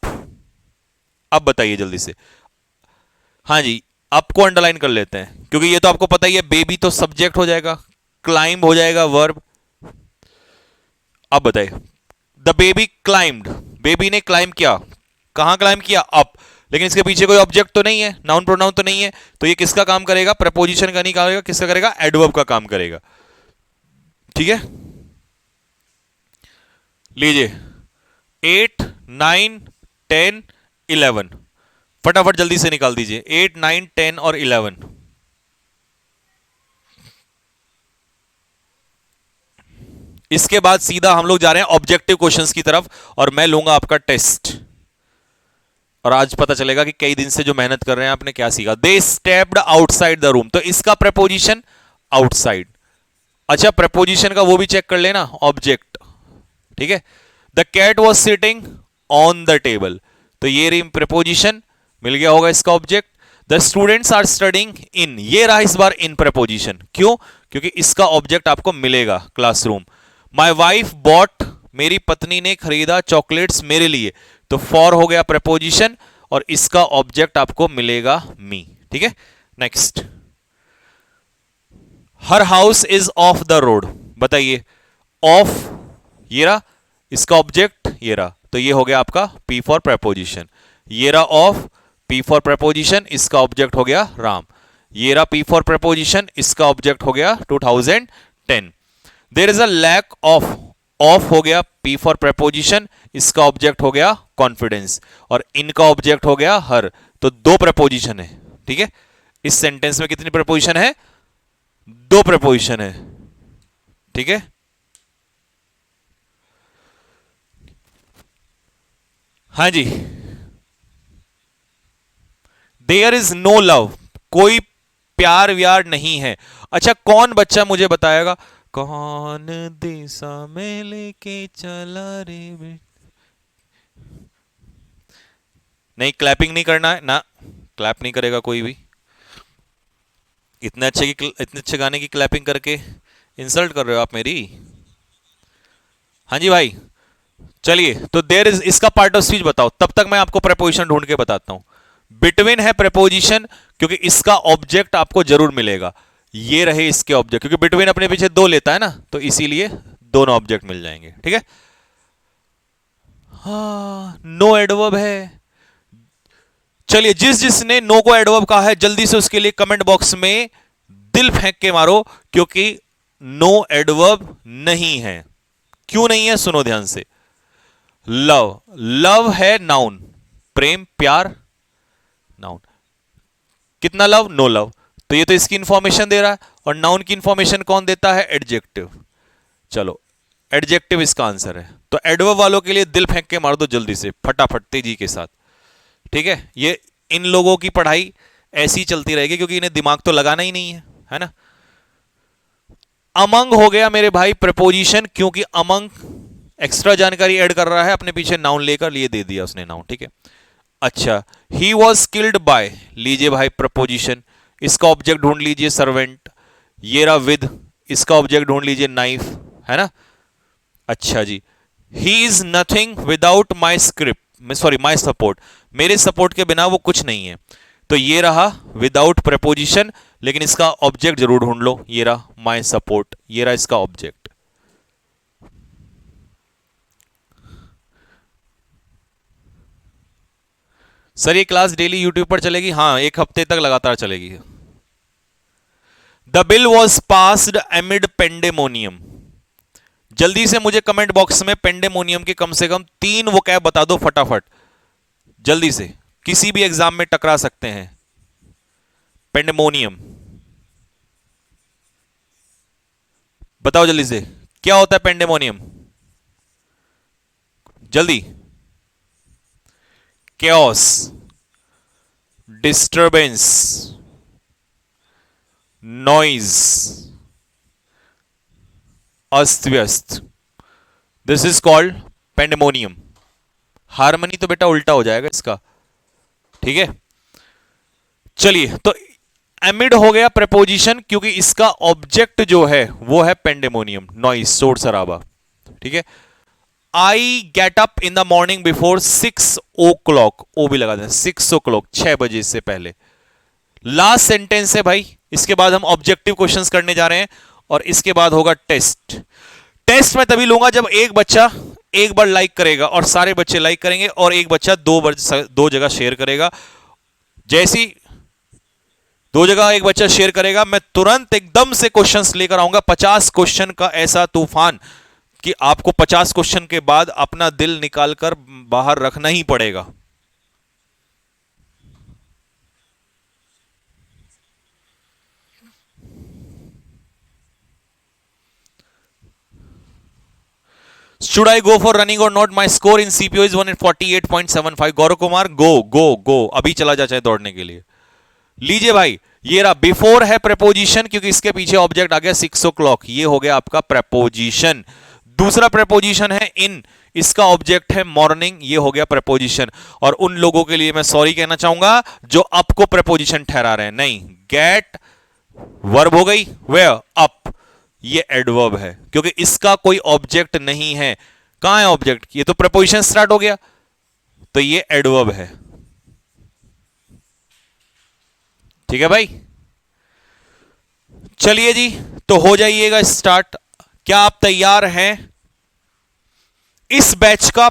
अब बताइए जल्दी से। हाँ जी, अप को अंडरलाइन कर लेते हैं, क्योंकि ये तो आपको पता ही है, बेबी तो सब्जेक्ट हो जाएगा, क्लाइंब हो जाएगा वर्ब। अब बताइए, द बेबी क्लाइम्ड, बेबी ने क्लाइम किया, कहां क्लाइम किया? अप। लेकिन इसके पीछे कोई ऑब्जेक्ट तो नहीं है, नाउन प्रोनाउन तो नहीं है, तो ये किसका काम करेगा? प्रपोजिशन का नहीं करेगा, किसका करेगा? एडवर्ब का काम करेगा। ठीक है, लीजिए 8 9 10 11, फटाफट जल्दी से निकाल दीजिए 8 9 10 और 11। इसके बाद सीधा हम लोग जा रहे हैं ऑब्जेक्टिव क्वेश्चंस की तरफ, और मैं लूंगा आपका टेस्ट, और आज पता चलेगा कि कई दिन से जो मेहनत कर रहे हैं आपने क्या सीखा। दे स्टेप्ड आउटसाइड द रूम, तो इसका प्रपोजिशन आउटसाइड। अच्छा, प्रपोजिशन का वो भी चेक कर लेना, ऑब्जेक्ट। ठीक है, the cat was sitting on the table, तो ये रही प्रपोजिशन, मिल गया होगा इसका object. The students are studying in, ये रहा इस बार इन प्रपोजिशन, क्यों? क्योंकि इसका ऑब्जेक्ट आपको मिलेगा क्लासरूम। माई वाइफ बॉट, मेरी पत्नी ने खरीदा चॉकलेट्स मेरे लिए, तो फॉर हो गया प्रपोजिशन, और इसका ऑब्जेक्ट आपको मिलेगा मी। ठीक है, next, her house is of the road, बताइए ऑफ, ये रहा इसका ऑब्जेक्ट, ये रहा, तो ये हो गया आपका पी फॉर प्रपोजिशन। ये रहा ऑफ, पी फॉर प्रपोजिशन, इसका ऑब्जेक्ट हो गया राम। ये रहा पी फॉर प्रपोजिशन, इसका ऑब्जेक्ट हो गया 2010। There is a lack of, of हो गया पी फॉर प्रपोजिशन, इसका ऑब्जेक्ट हो गया कॉन्फिडेंस, और इनका ऑब्जेक्ट हो गया हर, तो दो प्रपोजिशन है। ठीक है, इस सेंटेंस में कितनी प्रपोजिशन है? दो प्रपोजिशन है। ठीक है, हाँ जी, देयर इज नो लव, कोई प्यार व्यार नहीं है। अच्छा, कौन बच्चा मुझे बताएगा, कौन दिशा में लेके चला रे नहीं, क्लैपिंग नहीं करना है ना, क्लैप नहीं करेगा कोई भी। इतने अच्छे गाने की क्लैपिंग करके इंसल्ट कर रहे हो आप मेरी। हाँ जी भाई, चलिए, तो देयर इज, इसका पार्ट ऑफ स्पीच बताओ, तब तक मैं आपको प्रपोजिशन ढूंढ के बताता हूं। बिटवीन है प्रपोजिशन, क्योंकि इसका ऑब्जेक्ट आपको जरूर मिलेगा। ये रहे इसके ऑब्जेक्ट, क्योंकि बिटवीन अपने पीछे दो लेता है ना, तो इसीलिए दोनों ऑब्जेक्ट मिल जाएंगे। ठीक है, हाँ, नो एडवर्ब है। चलिए, जिस जिसने नो को एडवर्ब कहा है, जल्दी से उसके लिए कमेंट बॉक्स में दिल फेंक के मारो, क्योंकि नो एडवर्ब नहीं है। क्यों नहीं है? सुनो ध्यान से। लव, लव है नाउन, प्रेम प्यार नाउन, कितना लव? नो लव, तो ये तो इसकी इंफॉर्मेशन दे रहा है, और नाउन की इंफॉर्मेशन कौन देता है? एडजेक्टिव। चलो, एडजेक्टिव इसका आंसर है, तो एडवर्ब वालों के लिए दिल फेंक के मार दो जल्दी से, फटाफट तेजी के साथ। ठीक है, ये इन लोगों की पढ़ाई ऐसी चलती रहेगी, क्योंकि इन्हें दिमाग तो लगाना ही नहीं है ना। अमंग हो गया मेरे भाई प्रपोजिशन, क्योंकि अमंग एक्स्ट्रा जानकारी ऐड कर रहा है अपने पीछे, नाउन लेकर, लिए दे दिया उसने नाउन। ठीक है, अच्छा, ही वॉज किल्ड बाय, लीजिए भाई प्रपोजिशन, इसका ऑब्जेक्ट ढूंढ लीजिए सर्वेंट। ये रहा विद, इसका ऑब्जेक्ट ढूंढ लीजिए नाइफ, है ना। अच्छा जी, he is nothing without my script, sorry my support, मेरे सपोर्ट के बिना वो कुछ नहीं है, तो ये रहा विदाउट प्रपोजिशन, लेकिन इसका ऑब्जेक्ट जरूर ढूंढ लो। ये रहा माई सपोर्ट, ये रहा इसका ऑब्जेक्ट। सर ये क्लास डेली यूट्यूब पर चलेगी? हाँ, एक हफ्ते तक लगातार चलेगी। The bill was passed amid pandemonium, जल्दी से मुझे कमेंट बॉक्स में पेंडेमोनियम के कम से कम 3 वोकैब बता दो फटाफट, जल्दी से, किसी भी एग्जाम में टकरा सकते हैं। पेंडेमोनियम बताओ जल्दी से, क्या होता है पेंडेमोनियम? जल्दी। chaos, डिस्टर्बेंस, नॉइज, अस्त व्यस्त, this is called pandemonium. Harmony तो बेटा उल्टा हो जाएगा इसका। ठीक है, चलिए, तो एमिड हो गया प्रपोजिशन, क्योंकि इसका ऑब्जेक्ट जो है वो है पेंडेमोनियम, नॉइज, शोर शराबा। ठीक है, I get up in the morning before 6 o'clock, ओ भी लगा दें, 6 o'clock, 6 बजे से पहले। लास्ट सेंटेंस है भाई, इसके बाद हम ऑब्जेक्टिव क्वेश्चंस करने जा रहे हैं, और इसके बाद होगा टेस्ट। टेस्ट मैं तभी लूंगा जब एक बच्चा एक बार लाइक करेगा और सारे बच्चे लाइक करेंगे और एक बच्चा दो जगह शेयर करेगा। जैसी दो जगह एक बच्चा शेयर करेगा, मैं तुरंत एकदम से क्वेश्चंस लेकर आऊंगा, 50 क्वेश्चन का ऐसा तूफान कि आपको 50 क्वेश्चन के बाद अपना दिल निकालकर बाहर रखना ही पड़ेगा। Should I go for running or not? My score in CPO is 148.75. Gaurav Kumar, गो अभी चला जा चाहे दौड़ने के लिए। लीजिए भाई, ये रहा बिफोर है प्रेपोजिशन, क्योंकि इसके पीछे ऑब्जेक्ट आ गया 6 o'clock, ये हो गया आपका प्रेपोजिशन। दूसरा प्रेपोजिशन है इन, इसका ऑब्जेक्ट है मॉर्निंग, ये हो गया प्रेपोजिशन। और उन लोगों के लिए मैं सॉरी कहना चाहूंगा जो अप को प्रेपोजिशन ठहरा रहे हैं। नहीं, गेट वर्ब हो गई, वेयर अप, ये एडवर्ब है क्योंकि इसका कोई ऑब्जेक्ट नहीं है। कहां है ऑब्जेक्ट? ये तो प्रेपोजिशन स्टार्ट हो गया, तो ये एडवर्ब है। ठीक है भाई, चलिए जी, तो हो जाइएगा स्टार्ट। क्या आप तैयार हैं? इस बैच का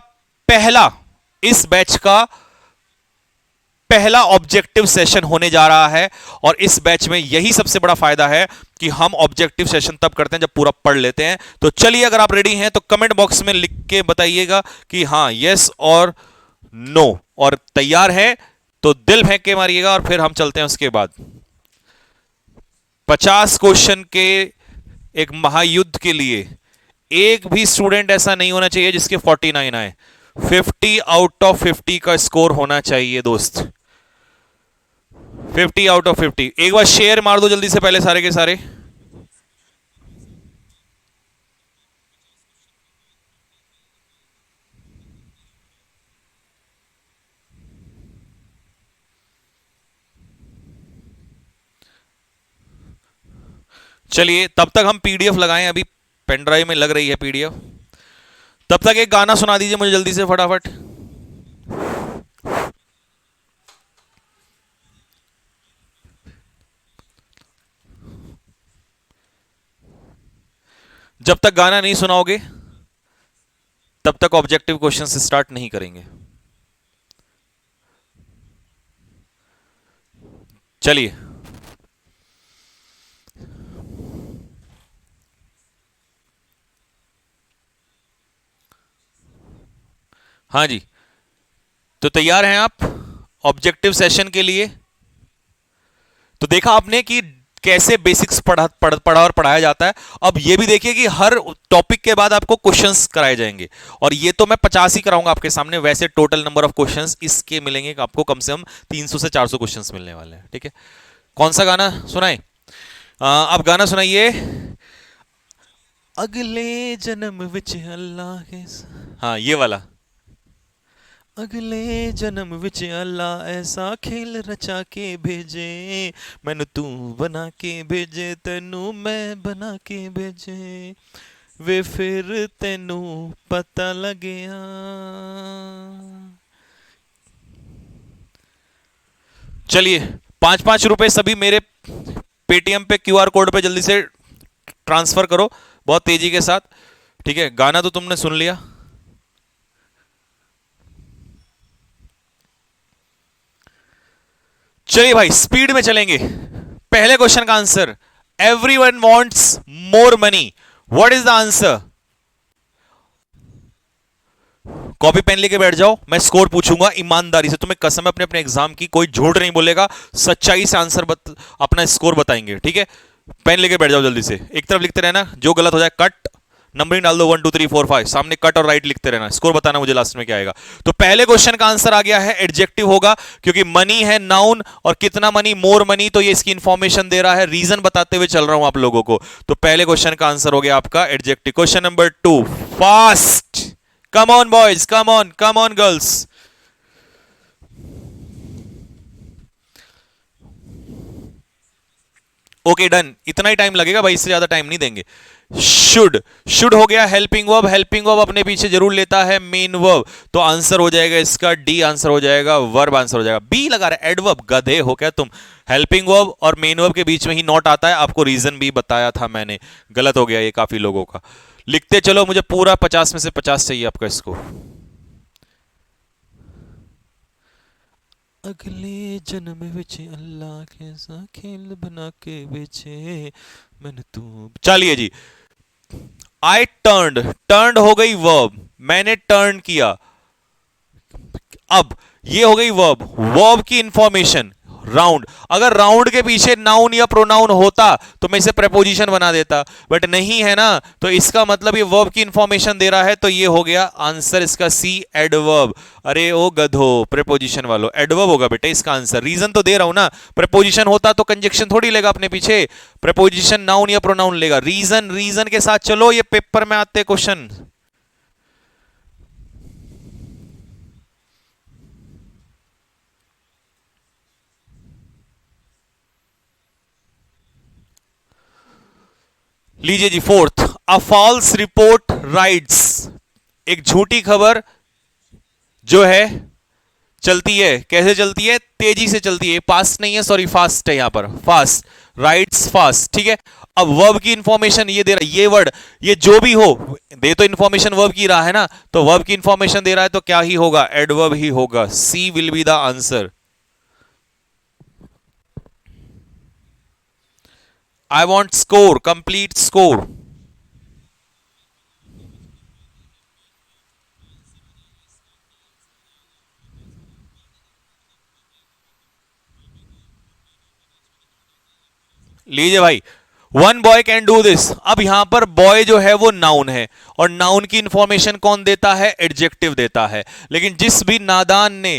पहला ऑब्जेक्टिव सेशन होने जा रहा है और इस बैच में यही सबसे बड़ा फायदा है कि हम ऑब्जेक्टिव सेशन तब करते हैं जब पूरा पढ़ लेते हैं। तो चलिए, अगर आप रेडी हैं तो कमेंट बॉक्स में लिख के बताइएगा कि हां, यस और नो, और तैयार है तो दिल फेंक के मारिएगा और फिर हम चलते हैं उसके बाद 50 क्वेश्चन के एक महायुद्ध के लिए। एक भी स्टूडेंट ऐसा नहीं होना चाहिए जिसके 49 आए। 50 आउट ऑफ 50 का स्कोर होना चाहिए दोस्त, 50 आउट ऑफ 50। एक बार शेयर मार दो जल्दी से पहले सारे के सारे। चलिए, तब तक हम पीडीएफ लगाएं, अभी पेन ड्राइव में लग रही है पीडीएफ। तब तक एक गाना सुना दीजिए मुझे जल्दी से फटाफट। जब तक गाना नहीं सुनाओगे तब तक ऑब्जेक्टिव क्वेश्चन से स्टार्ट नहीं करेंगे। चलिए, हाँ जी, तो तैयार हैं आप ऑब्जेक्टिव सेशन के लिए? तो देखा आपने कि कैसे बेसिक्स पढ़ा और पढ़ाया जाता है। अब ये भी देखिए कि हर टॉपिक के बाद आपको क्वेश्चंस कराए जाएंगे, और ये तो मैं 50 ही कराऊंगा आपके सामने। वैसे टोटल नंबर ऑफ क्वेश्चंस इसके मिलेंगे आपको कम से कम 300 से 400 क्वेश्चंस मिलने वाले हैं। ठीक है, कौन सा गाना सुनाए? आप गाना सुनाइए। अगले जन्म विच अल्लाह के, हाँ ये वाला। अगले जन्म विच अल्लाह ऐसा खेल रचा के भेजे, मैनू तू बना के भेजे, तेनू मैं बना के भेजे, वे फिर तेनू पता लगया। चलिए, 5-5 रुपए सभी मेरे पेटीएम पे क्यूआर कोड पे जल्दी से ट्रांसफर करो, बहुत तेजी के साथ। ठीक है, गाना तो तुमने सुन लिया। चलिए भाई, स्पीड में चलेंगे। पहले क्वेश्चन का answer, everyone wants more money, what is the answer? Copy pen लेके बैठ जाओ, मैं स्कोर पूछूंगा ईमानदारी से, तुम्हें कसम है अपने अपने एग्जाम की, कोई झूठ नहीं बोलेगा, सच्चाई से आंसर अपना स्कोर बताएंगे। ठीक है, पेन लेके बैठ जाओ जल्दी से, एक तरफ लिखते रहना, जो गलत हो जाए कट, नंबरिंग डाल दो 1 2 3 4 5, सामने कट और राइट लिखते रहना, स्कोर बताना मुझे लास्ट में क्या आएगा। तो पहले क्वेश्चन का आंसर आ गया है एडजेक्टिव होगा, क्योंकि मनी है नाउन, और कितना मनी, मोर मनी, तो ये इसकी इंफॉर्मेशन दे रहा है, रीजन बताते हुए चल रहा हूं आप लोगों को। तो पहले क्वेश्चन का आंसर हो गया आपका adjective. Question number 2, fast, come on boys, come on girls. Okay done, इतना ही टाइम लगेगा भाई, इससे ज्यादा टाइम नहीं देंगे। शुड हो गया हेल्पिंग वर्ब, हेल्पिंग वर्ब अपने पीछे जरूर लेता है मेन वर्ब, तो आंसर हो जाएगा इसका डी, आंसर हो जाएगा वर्ब, आंसर हो जाएगा बी। लगा रहा है एडवर्ब, गधे हो क्या तुम? हेल्पिंग वर्ब और मेन वर्ब के बीच में ही नॉट आता है, आपको रीजन भी बताया था मैंने, गलत हो गया ये काफी लोगों का। लिखते चलो, मुझे पूरा 50 में से 50 चाहिए आपका इसको। अगले जन्म विच अल्लाह कैसा खेल बना के बेचे मैंने तू। चलिए जी, आई टर्न्ड, टर्न्ड हो गई वर्ब, मैंने टर्न किया। अब ये हो गई वर्ब, वर्ब की इंफॉर्मेशन राउंड। अगर राउंड के पीछे नाउन या प्रोनाउन होता तो मैं इसे प्रेपोजिशन बना देता, बट नहीं है ना, तो इसका मतलब ये वर्ब की इंफॉर्मेशन दे रहा है, तो ये हो गया आंसर इसका सी, एडवर्ब। अरे ओ गधो, प्रेपोजिशन वालों, एडवर्ब होगा बेटा इसका आंसर। रीजन तो दे रहा हूं ना, प्रेपोजिशन होता तो कंजक्शन थोड़ी लेगा अपने पीछे, प्रेपोजिशन नाउन या प्रोनाउन लेगा। रीजन, रीजन के साथ चलो, ये पेपर में आते क्वेश्चन। लीजिए जी, fourth, a false report writes, एक झूठी खबर जो है चलती है। कैसे चलती है? तेजी से चलती है। पास्ट नहीं है, सॉरी फास्ट है यहां पर, फास्ट, राइट्स फास्ट, ठीक है। अब वर्ब की इंफॉर्मेशन ये दे रहा है, ये वर्ड, ये जो भी हो दे तो इंफॉर्मेशन वर्ब की रहा है ना, तो वर्ब की इंफॉर्मेशन दे रहा है तो क्या ही होगा? एडवर्ब ही होगा। C will be the answer. I want score, complete score. लीजिए भाई, one boy can do this. अब यहां पर बॉय जो है वो नाउन है, और नाउन की इंफॉर्मेशन कौन देता है? एडजेक्टिव देता है। लेकिन जिस भी नादान ने,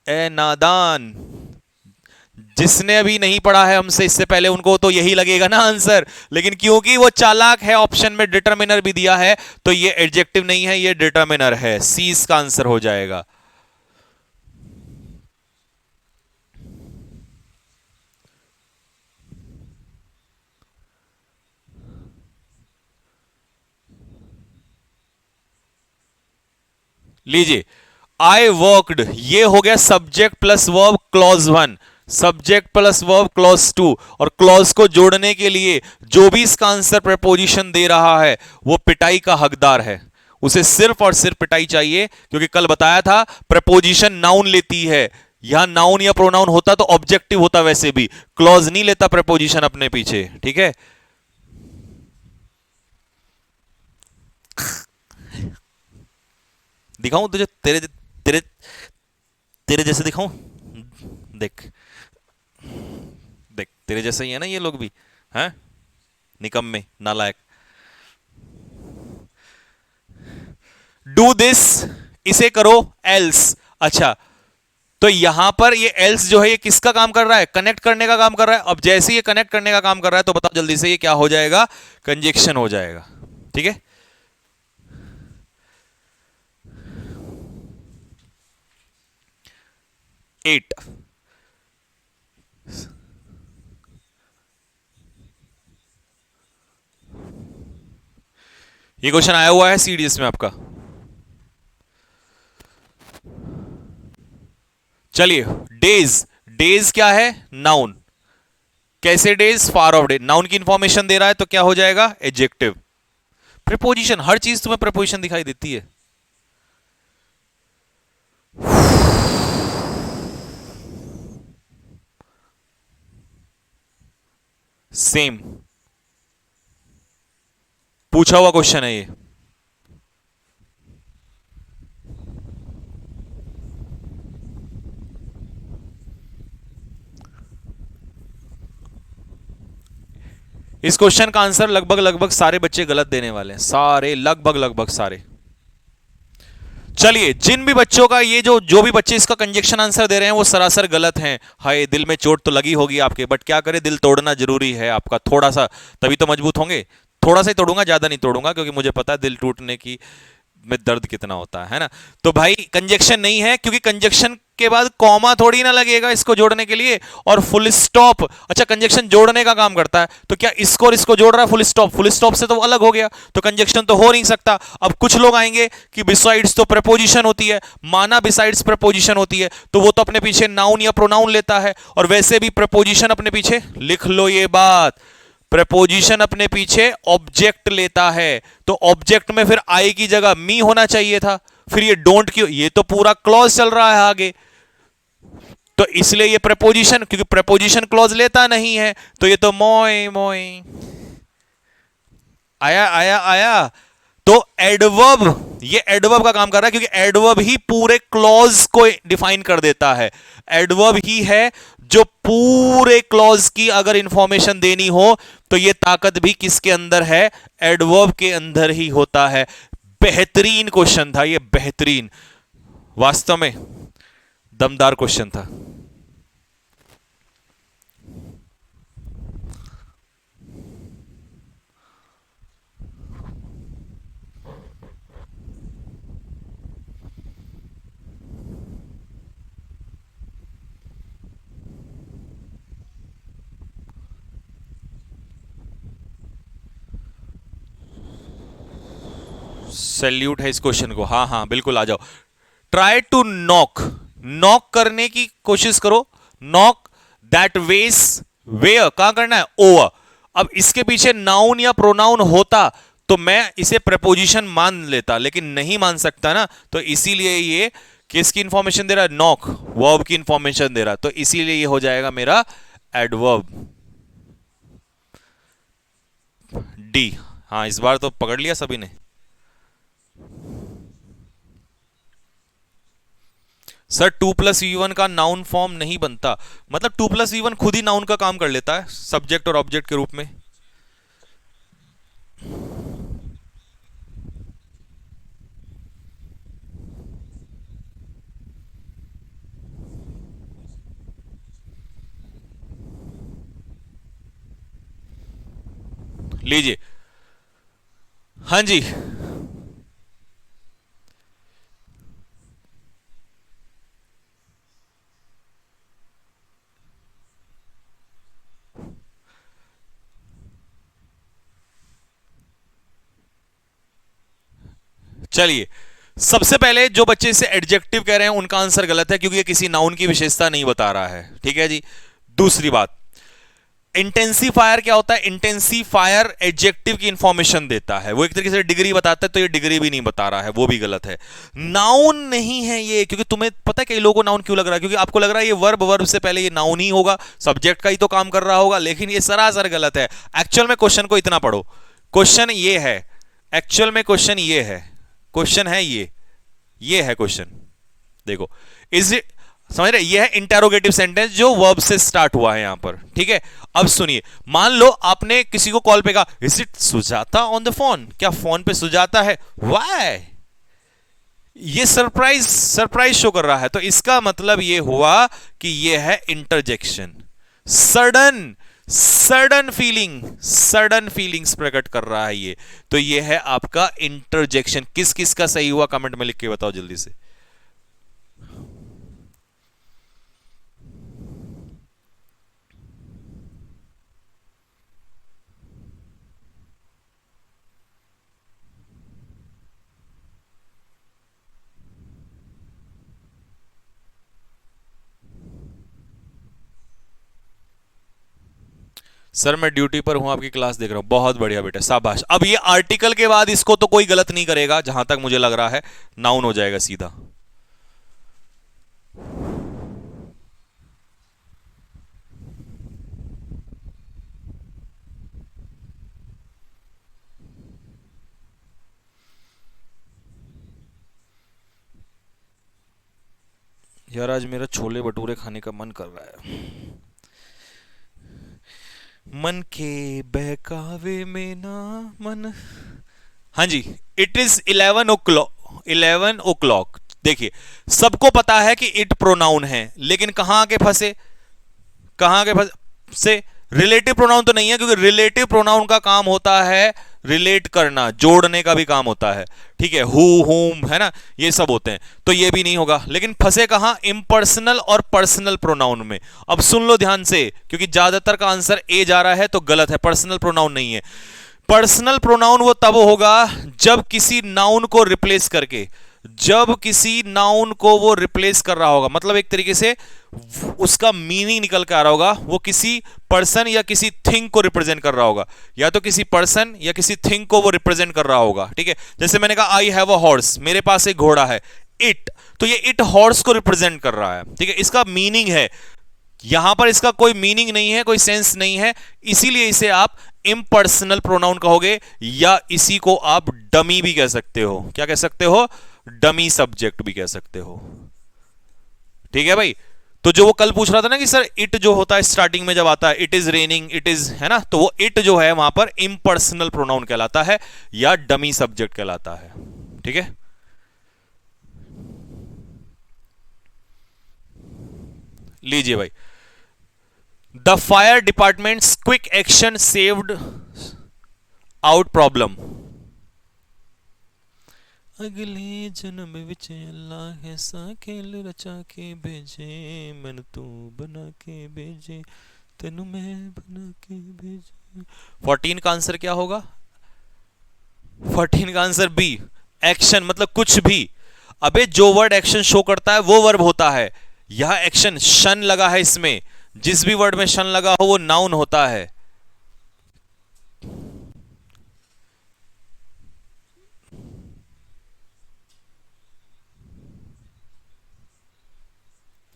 ए नादान, जिसने अभी नहीं पढ़ा है हमसे इससे पहले, उनको तो यही लगेगा ना आंसर, लेकिन क्योंकि वो चालाक है, ऑप्शन में डिटरमिनर भी दिया है, तो ये एडजेक्टिव नहीं है, ये डिटरमिनर है। सी इसका आंसर हो जाएगा। लीजिए, आई वर्कड, ये हो गया subject plus verb clause 1, subject plus verb clause 2, और क्लॉज को जोड़ने के लिए जो भी इसका आंसर प्रपोजिशन दे रहा है वो पिटाई का हकदार है। उसे सिर्फ और सिर्फ पिटाई चाहिए, क्योंकि कल बताया था प्रपोजिशन नाउन लेती है। यहां नाउन या प्रोनाउन होता तो ऑब्जेक्टिव होता, वैसे भी क्लॉज नहीं लेता प्रपोजिशन अपने पीछे, ठीक है। दिखाऊं तुझे, तेरे तेरे तेरे जैसे दिखाऊं? देख, देख तेरे जैसे ही है ना ये लोग भी, हैं, निकम्मे, नालायक। डू दिस, इसे करो, एल्स। अच्छा, तो यहां पर ये एल्स जो है ये किसका काम कर रहा है? कनेक्ट करने का काम कर रहा है। अब जैसे ये कनेक्ट करने का काम कर रहा है तो बताओ जल्दी से, ये क्या हो जाएगा? कंजक्शन हो जाएगा, ठीक है। 8, ये क्वेश्चन आया हुआ है सीडीएस में आपका। चलिए, डेज, डेज क्या है? नाउन। कैसे days? Far of day, noun की इंफॉर्मेशन दे रहा है तो क्या हो जाएगा? एडजेक्टिव। प्रीपोजिशन, हर चीज तुम्हें प्रीपोजिशन दिखाई देती है। सेम पूछा हुआ क्वेश्चन है ये। इस क्वेश्चन का आंसर लगभग लगभग सारे बच्चे गलत देने वाले हैं, सारे, लगभग लगभग सारे। चलिए, जिन भी बच्चों का ये जो भी बच्चे इसका कंजक्शन आंसर दे रहे हैं वो सरासर गलत हैं। हाय, दिल में चोट तो लगी होगी आपके, बट क्या करें, दिल तोड़ना जरूरी है आपका थोड़ा सा, तभी तो मजबूत होंगे। थोड़ा सा ही तोड़ूंगा, ज्यादा नहीं तोड़ूंगा, क्योंकि मुझे पता है दिल टूटने की में दर्द कितना होता है ना। तो भाई कंजक्शन नहीं है, क्योंकि कंजक्शन के बाद कॉमा थोड़ी ना लगेगा इसको जोड़ने के लिए, और फुल स्टॉप। अच्छा, कंजक्शन जोड़ने का काम करता है, तो क्या इसको और इसको जोड़ रहा है फुल स्टॉप? फुल स्टॉप से तो अलग हो गया, तो कंजक्शन तो हो नहीं सकता। अब कुछ लोग आएंगे कि बिसाइड्स तो प्रपोजिशन होती है, माना बिसाइड्स प्रपोजिशन होती है, तो वो तो अपने पीछे नाउन या प्रोनाउन लेता है, और वैसे भी प्रपोजिशन अपने पीछे, लिख लो ये बात, प्रपोजिशन अपने पीछे ऑब्जेक्ट लेता है, तो ऑब्जेक्ट में फिर आई की जगह मी होना चाहिए था, फिर ये डोंट क्यों, ये तो पूरा क्लॉज चल रहा है आगे, तो इसलिए ये प्रपोजिशन, क्योंकि प्रपोजिशन क्लॉज लेता नहीं है, तो ये तो मोय मोय। आया आया आया। तो एडवर्ब, ये एडवर्ब का काम कर रहा है, क्योंकि एडवर्ब ही पूरे क्लॉज को डिफाइन कर देता है। एडवर्ब ही है जो पूरे क्लॉज की अगर इंफॉर्मेशन देनी हो तो ये ताकत भी किसके अंदर है, एडवर्ब के अंदर ही होता है। बेहतरीन क्वेश्चन था ये, बेहतरीन, वास्तव में दमदार क्वेश्चन था। सैल्यूट है इस क्वेश्चन को, हाँ हाँ बिल्कुल आ जाओ। ट्राई टू नॉक, नॉक करने की कोशिश करो, नॉक दैट वेस, वेयर कहां करना है, ओवर। अब इसके पीछे नाउन या प्रोनाउन होता तो मैं इसे प्रपोजिशन मान लेता, लेकिन नहीं मान सकता ना, तो इसीलिए ये किसकी इंफॉर्मेशन दे रहा है, नॉक, वर्ब की इंफॉर्मेशन दे रहा, तो इसीलिए ये हो जाएगा मेरा एडवर्ब। डी, हाँ इस बार तो पकड़ लिया सभी ने। सर 2+V1 का नाउन फॉर्म नहीं बनता, मतलब 2+V1 खुद ही नाउन का काम कर लेता है सब्जेक्ट और ऑब्जेक्ट के रूप में। लीजिए, हाँ जी, चलिए सबसे पहले जो बच्चे इसे एडजेक्टिव कह रहे हैं उनका आंसर गलत है, क्योंकि ये किसी नाउन की विशेषता नहीं बता रहा है, ठीक है जी। दूसरी बात, इंटेंसिफायर क्या होता है, इंटेंसिफायर एडजेक्टिव की इंफॉर्मेशन देता है, वो एक तरीके से डिग्री बताता है, तो ये डिग्री भी नहीं बता रहा है, वो भी गलत है। नाउन नहीं है ये, क्योंकि तुम्हें पता है कई लोगों को नाउन क्यों लग रहा है, क्योंकि आपको लग रहा है ये वर्ब, वर्ब से पहले ये नाउन ही होगा, सब्जेक्ट का ही तो काम कर रहा होगा, लेकिन ये सरासर गलत है। एक्चुअल में क्वेश्चन को इतना पढ़ो, क्वेश्चन ये है, एक्चुअल में क्वेश्चन ये है, क्वेश्चन है ये है क्वेश्चन, देखो इज इट, समझ रहे, ये है इंटेरोगेटिव सेंटेंस जो वर्ब से स्टार्ट हुआ है यहां पर, ठीक है। अब सुनिए, मान लो आपने किसी को कॉल पे कहा, is it Sujata on the phone, क्या फोन पे सुजाता है, व्हाई, ये सरप्राइज, सरप्राइज शो कर रहा है, तो इसका मतलब ये हुआ कि ये है interjection, sudden, sudden feeling, sudden feelings प्रकट कर रहा है ये, तो ये है आपका इंटरजेक्शन। किस किस का सही हुआ कमेंट में लिख के बताओ जल्दी से। सर मैं ड्यूटी पर हूं, आपकी क्लास देख रहा हूं, बहुत बढ़िया बेटा, शाबाश। अब ये आर्टिकल के बाद इसको तो कोई गलत नहीं करेगा जहां तक मुझे लग रहा है, नाउन हो जाएगा सीधा। यार आज मेरा छोले भटूरे खाने का मन कर रहा है, मन के बहकावे में ना मन। हाँ जी, इट इज 11 o'clock, 11 o'clock। देखिए सबको पता है कि इट प्रोनाउन है, लेकिन कहां आके फंसे, कहां आके फंसे, रिलेटिव प्रोनाउन तो नहीं है, क्योंकि रिलेटिव प्रोनाउन का काम होता है रिलेट करना, जोड़ने का भी काम होता है, ठीक है, हु हुम है ना, ये सब होते हैं, तो ये भी नहीं होगा। लेकिन फंसे कहां, इम्पर्सनल और पर्सनल प्रोनाउन में। अब सुन लो ध्यान से, क्योंकि ज्यादातर का आंसर ए जा रहा है तो गलत है, पर्सनल प्रोनाउन नहीं है। पर्सनल प्रोनाउन वो तब होगा जब किसी नाउन को रिप्लेस करके, जब किसी नाउन को वो रिप्लेस कर रहा होगा, मतलब एक तरीके से उसका मीनिंग निकल के आ रहा होगा, वो किसी पर्सन या किसी थिंग को रिप्रेजेंट कर रहा होगा, या तो किसी पर्सन या किसी थिंग को वो रिप्रेजेंट कर रहा होगा। ठीक है, जैसे मैंने कहा आई हैव अ हॉर्स, मेरे पास एक घोड़ा है। इट, तो ये इट हॉर्स को रिप्रेजेंट कर रहा है। ठीक है, इसका मीनिंग है, यहां पर इसका कोई मीनिंग नहीं है, कोई सेंस नहीं है, इसीलिए इसे आप इम्पर्सनल प्रोनाउन कहोगे, या इसी को आप डमी भी कह सकते हो। क्या कह सकते हो? डमी सब्जेक्ट भी कह सकते हो। ठीक है भाई, तो जो वो कल पूछ रहा था ना कि सर इट जो होता है स्टार्टिंग में जब आता है, it is raining, it is, है ना, तो वो इट जो है वहां पर इम्पर्सनल प्रोनाउन कहलाता है या डमी सब्जेक्ट कहलाता है। ठीक है, लीजिए भाई, the fire departments quick action saved out problem. अगले जन्म विच अल्लाह ऐसा खेल रचा के भेजे, मैनू तू बना के भेजे, तेनू मैं बना के भेजे। 14 का आंसर क्या होगा? 14 का आंसर बी, एक्शन, मतलब कुछ भी। अबे जो वर्ड एक्शन शो करता है वो वर्ब होता है। यह एक्शन, शन लगा है इसमें, जिस भी वर्ड में शन लगा हो वो नाउन होता है।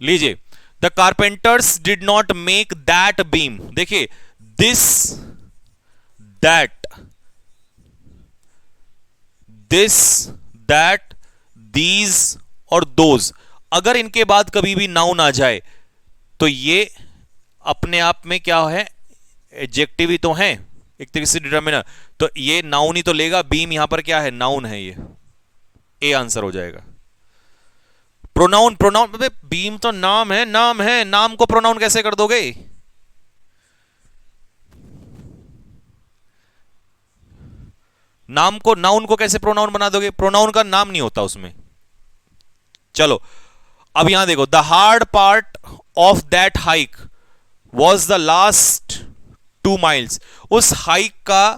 लीजिए, the carpenters did not make that beam. देखिए, this, that, this, that, these और दोज, अगर इनके बाद कभी भी नाउन आ जाए तो ये अपने आप में क्या है? एडजेक्टिव ही तो है, एक तरीके से डिटर्मिनर, तो ये नाउन ही तो लेगा। बीम यहां पर क्या है? नाउन है, ये ए आंसर हो जाएगा। प्रोनाउन, प्रोनाउन, बीम तो नाम है, नाम है, नाम को प्रोनाउन कैसे कर दोगे? नाम को, नाउन को कैसे प्रोनाउन बना दोगे? प्रोनाउन का नाम नहीं होता उसमें। चलो, अब यहां देखो, the hard part of that hike was the last 2 miles। उस हाइक का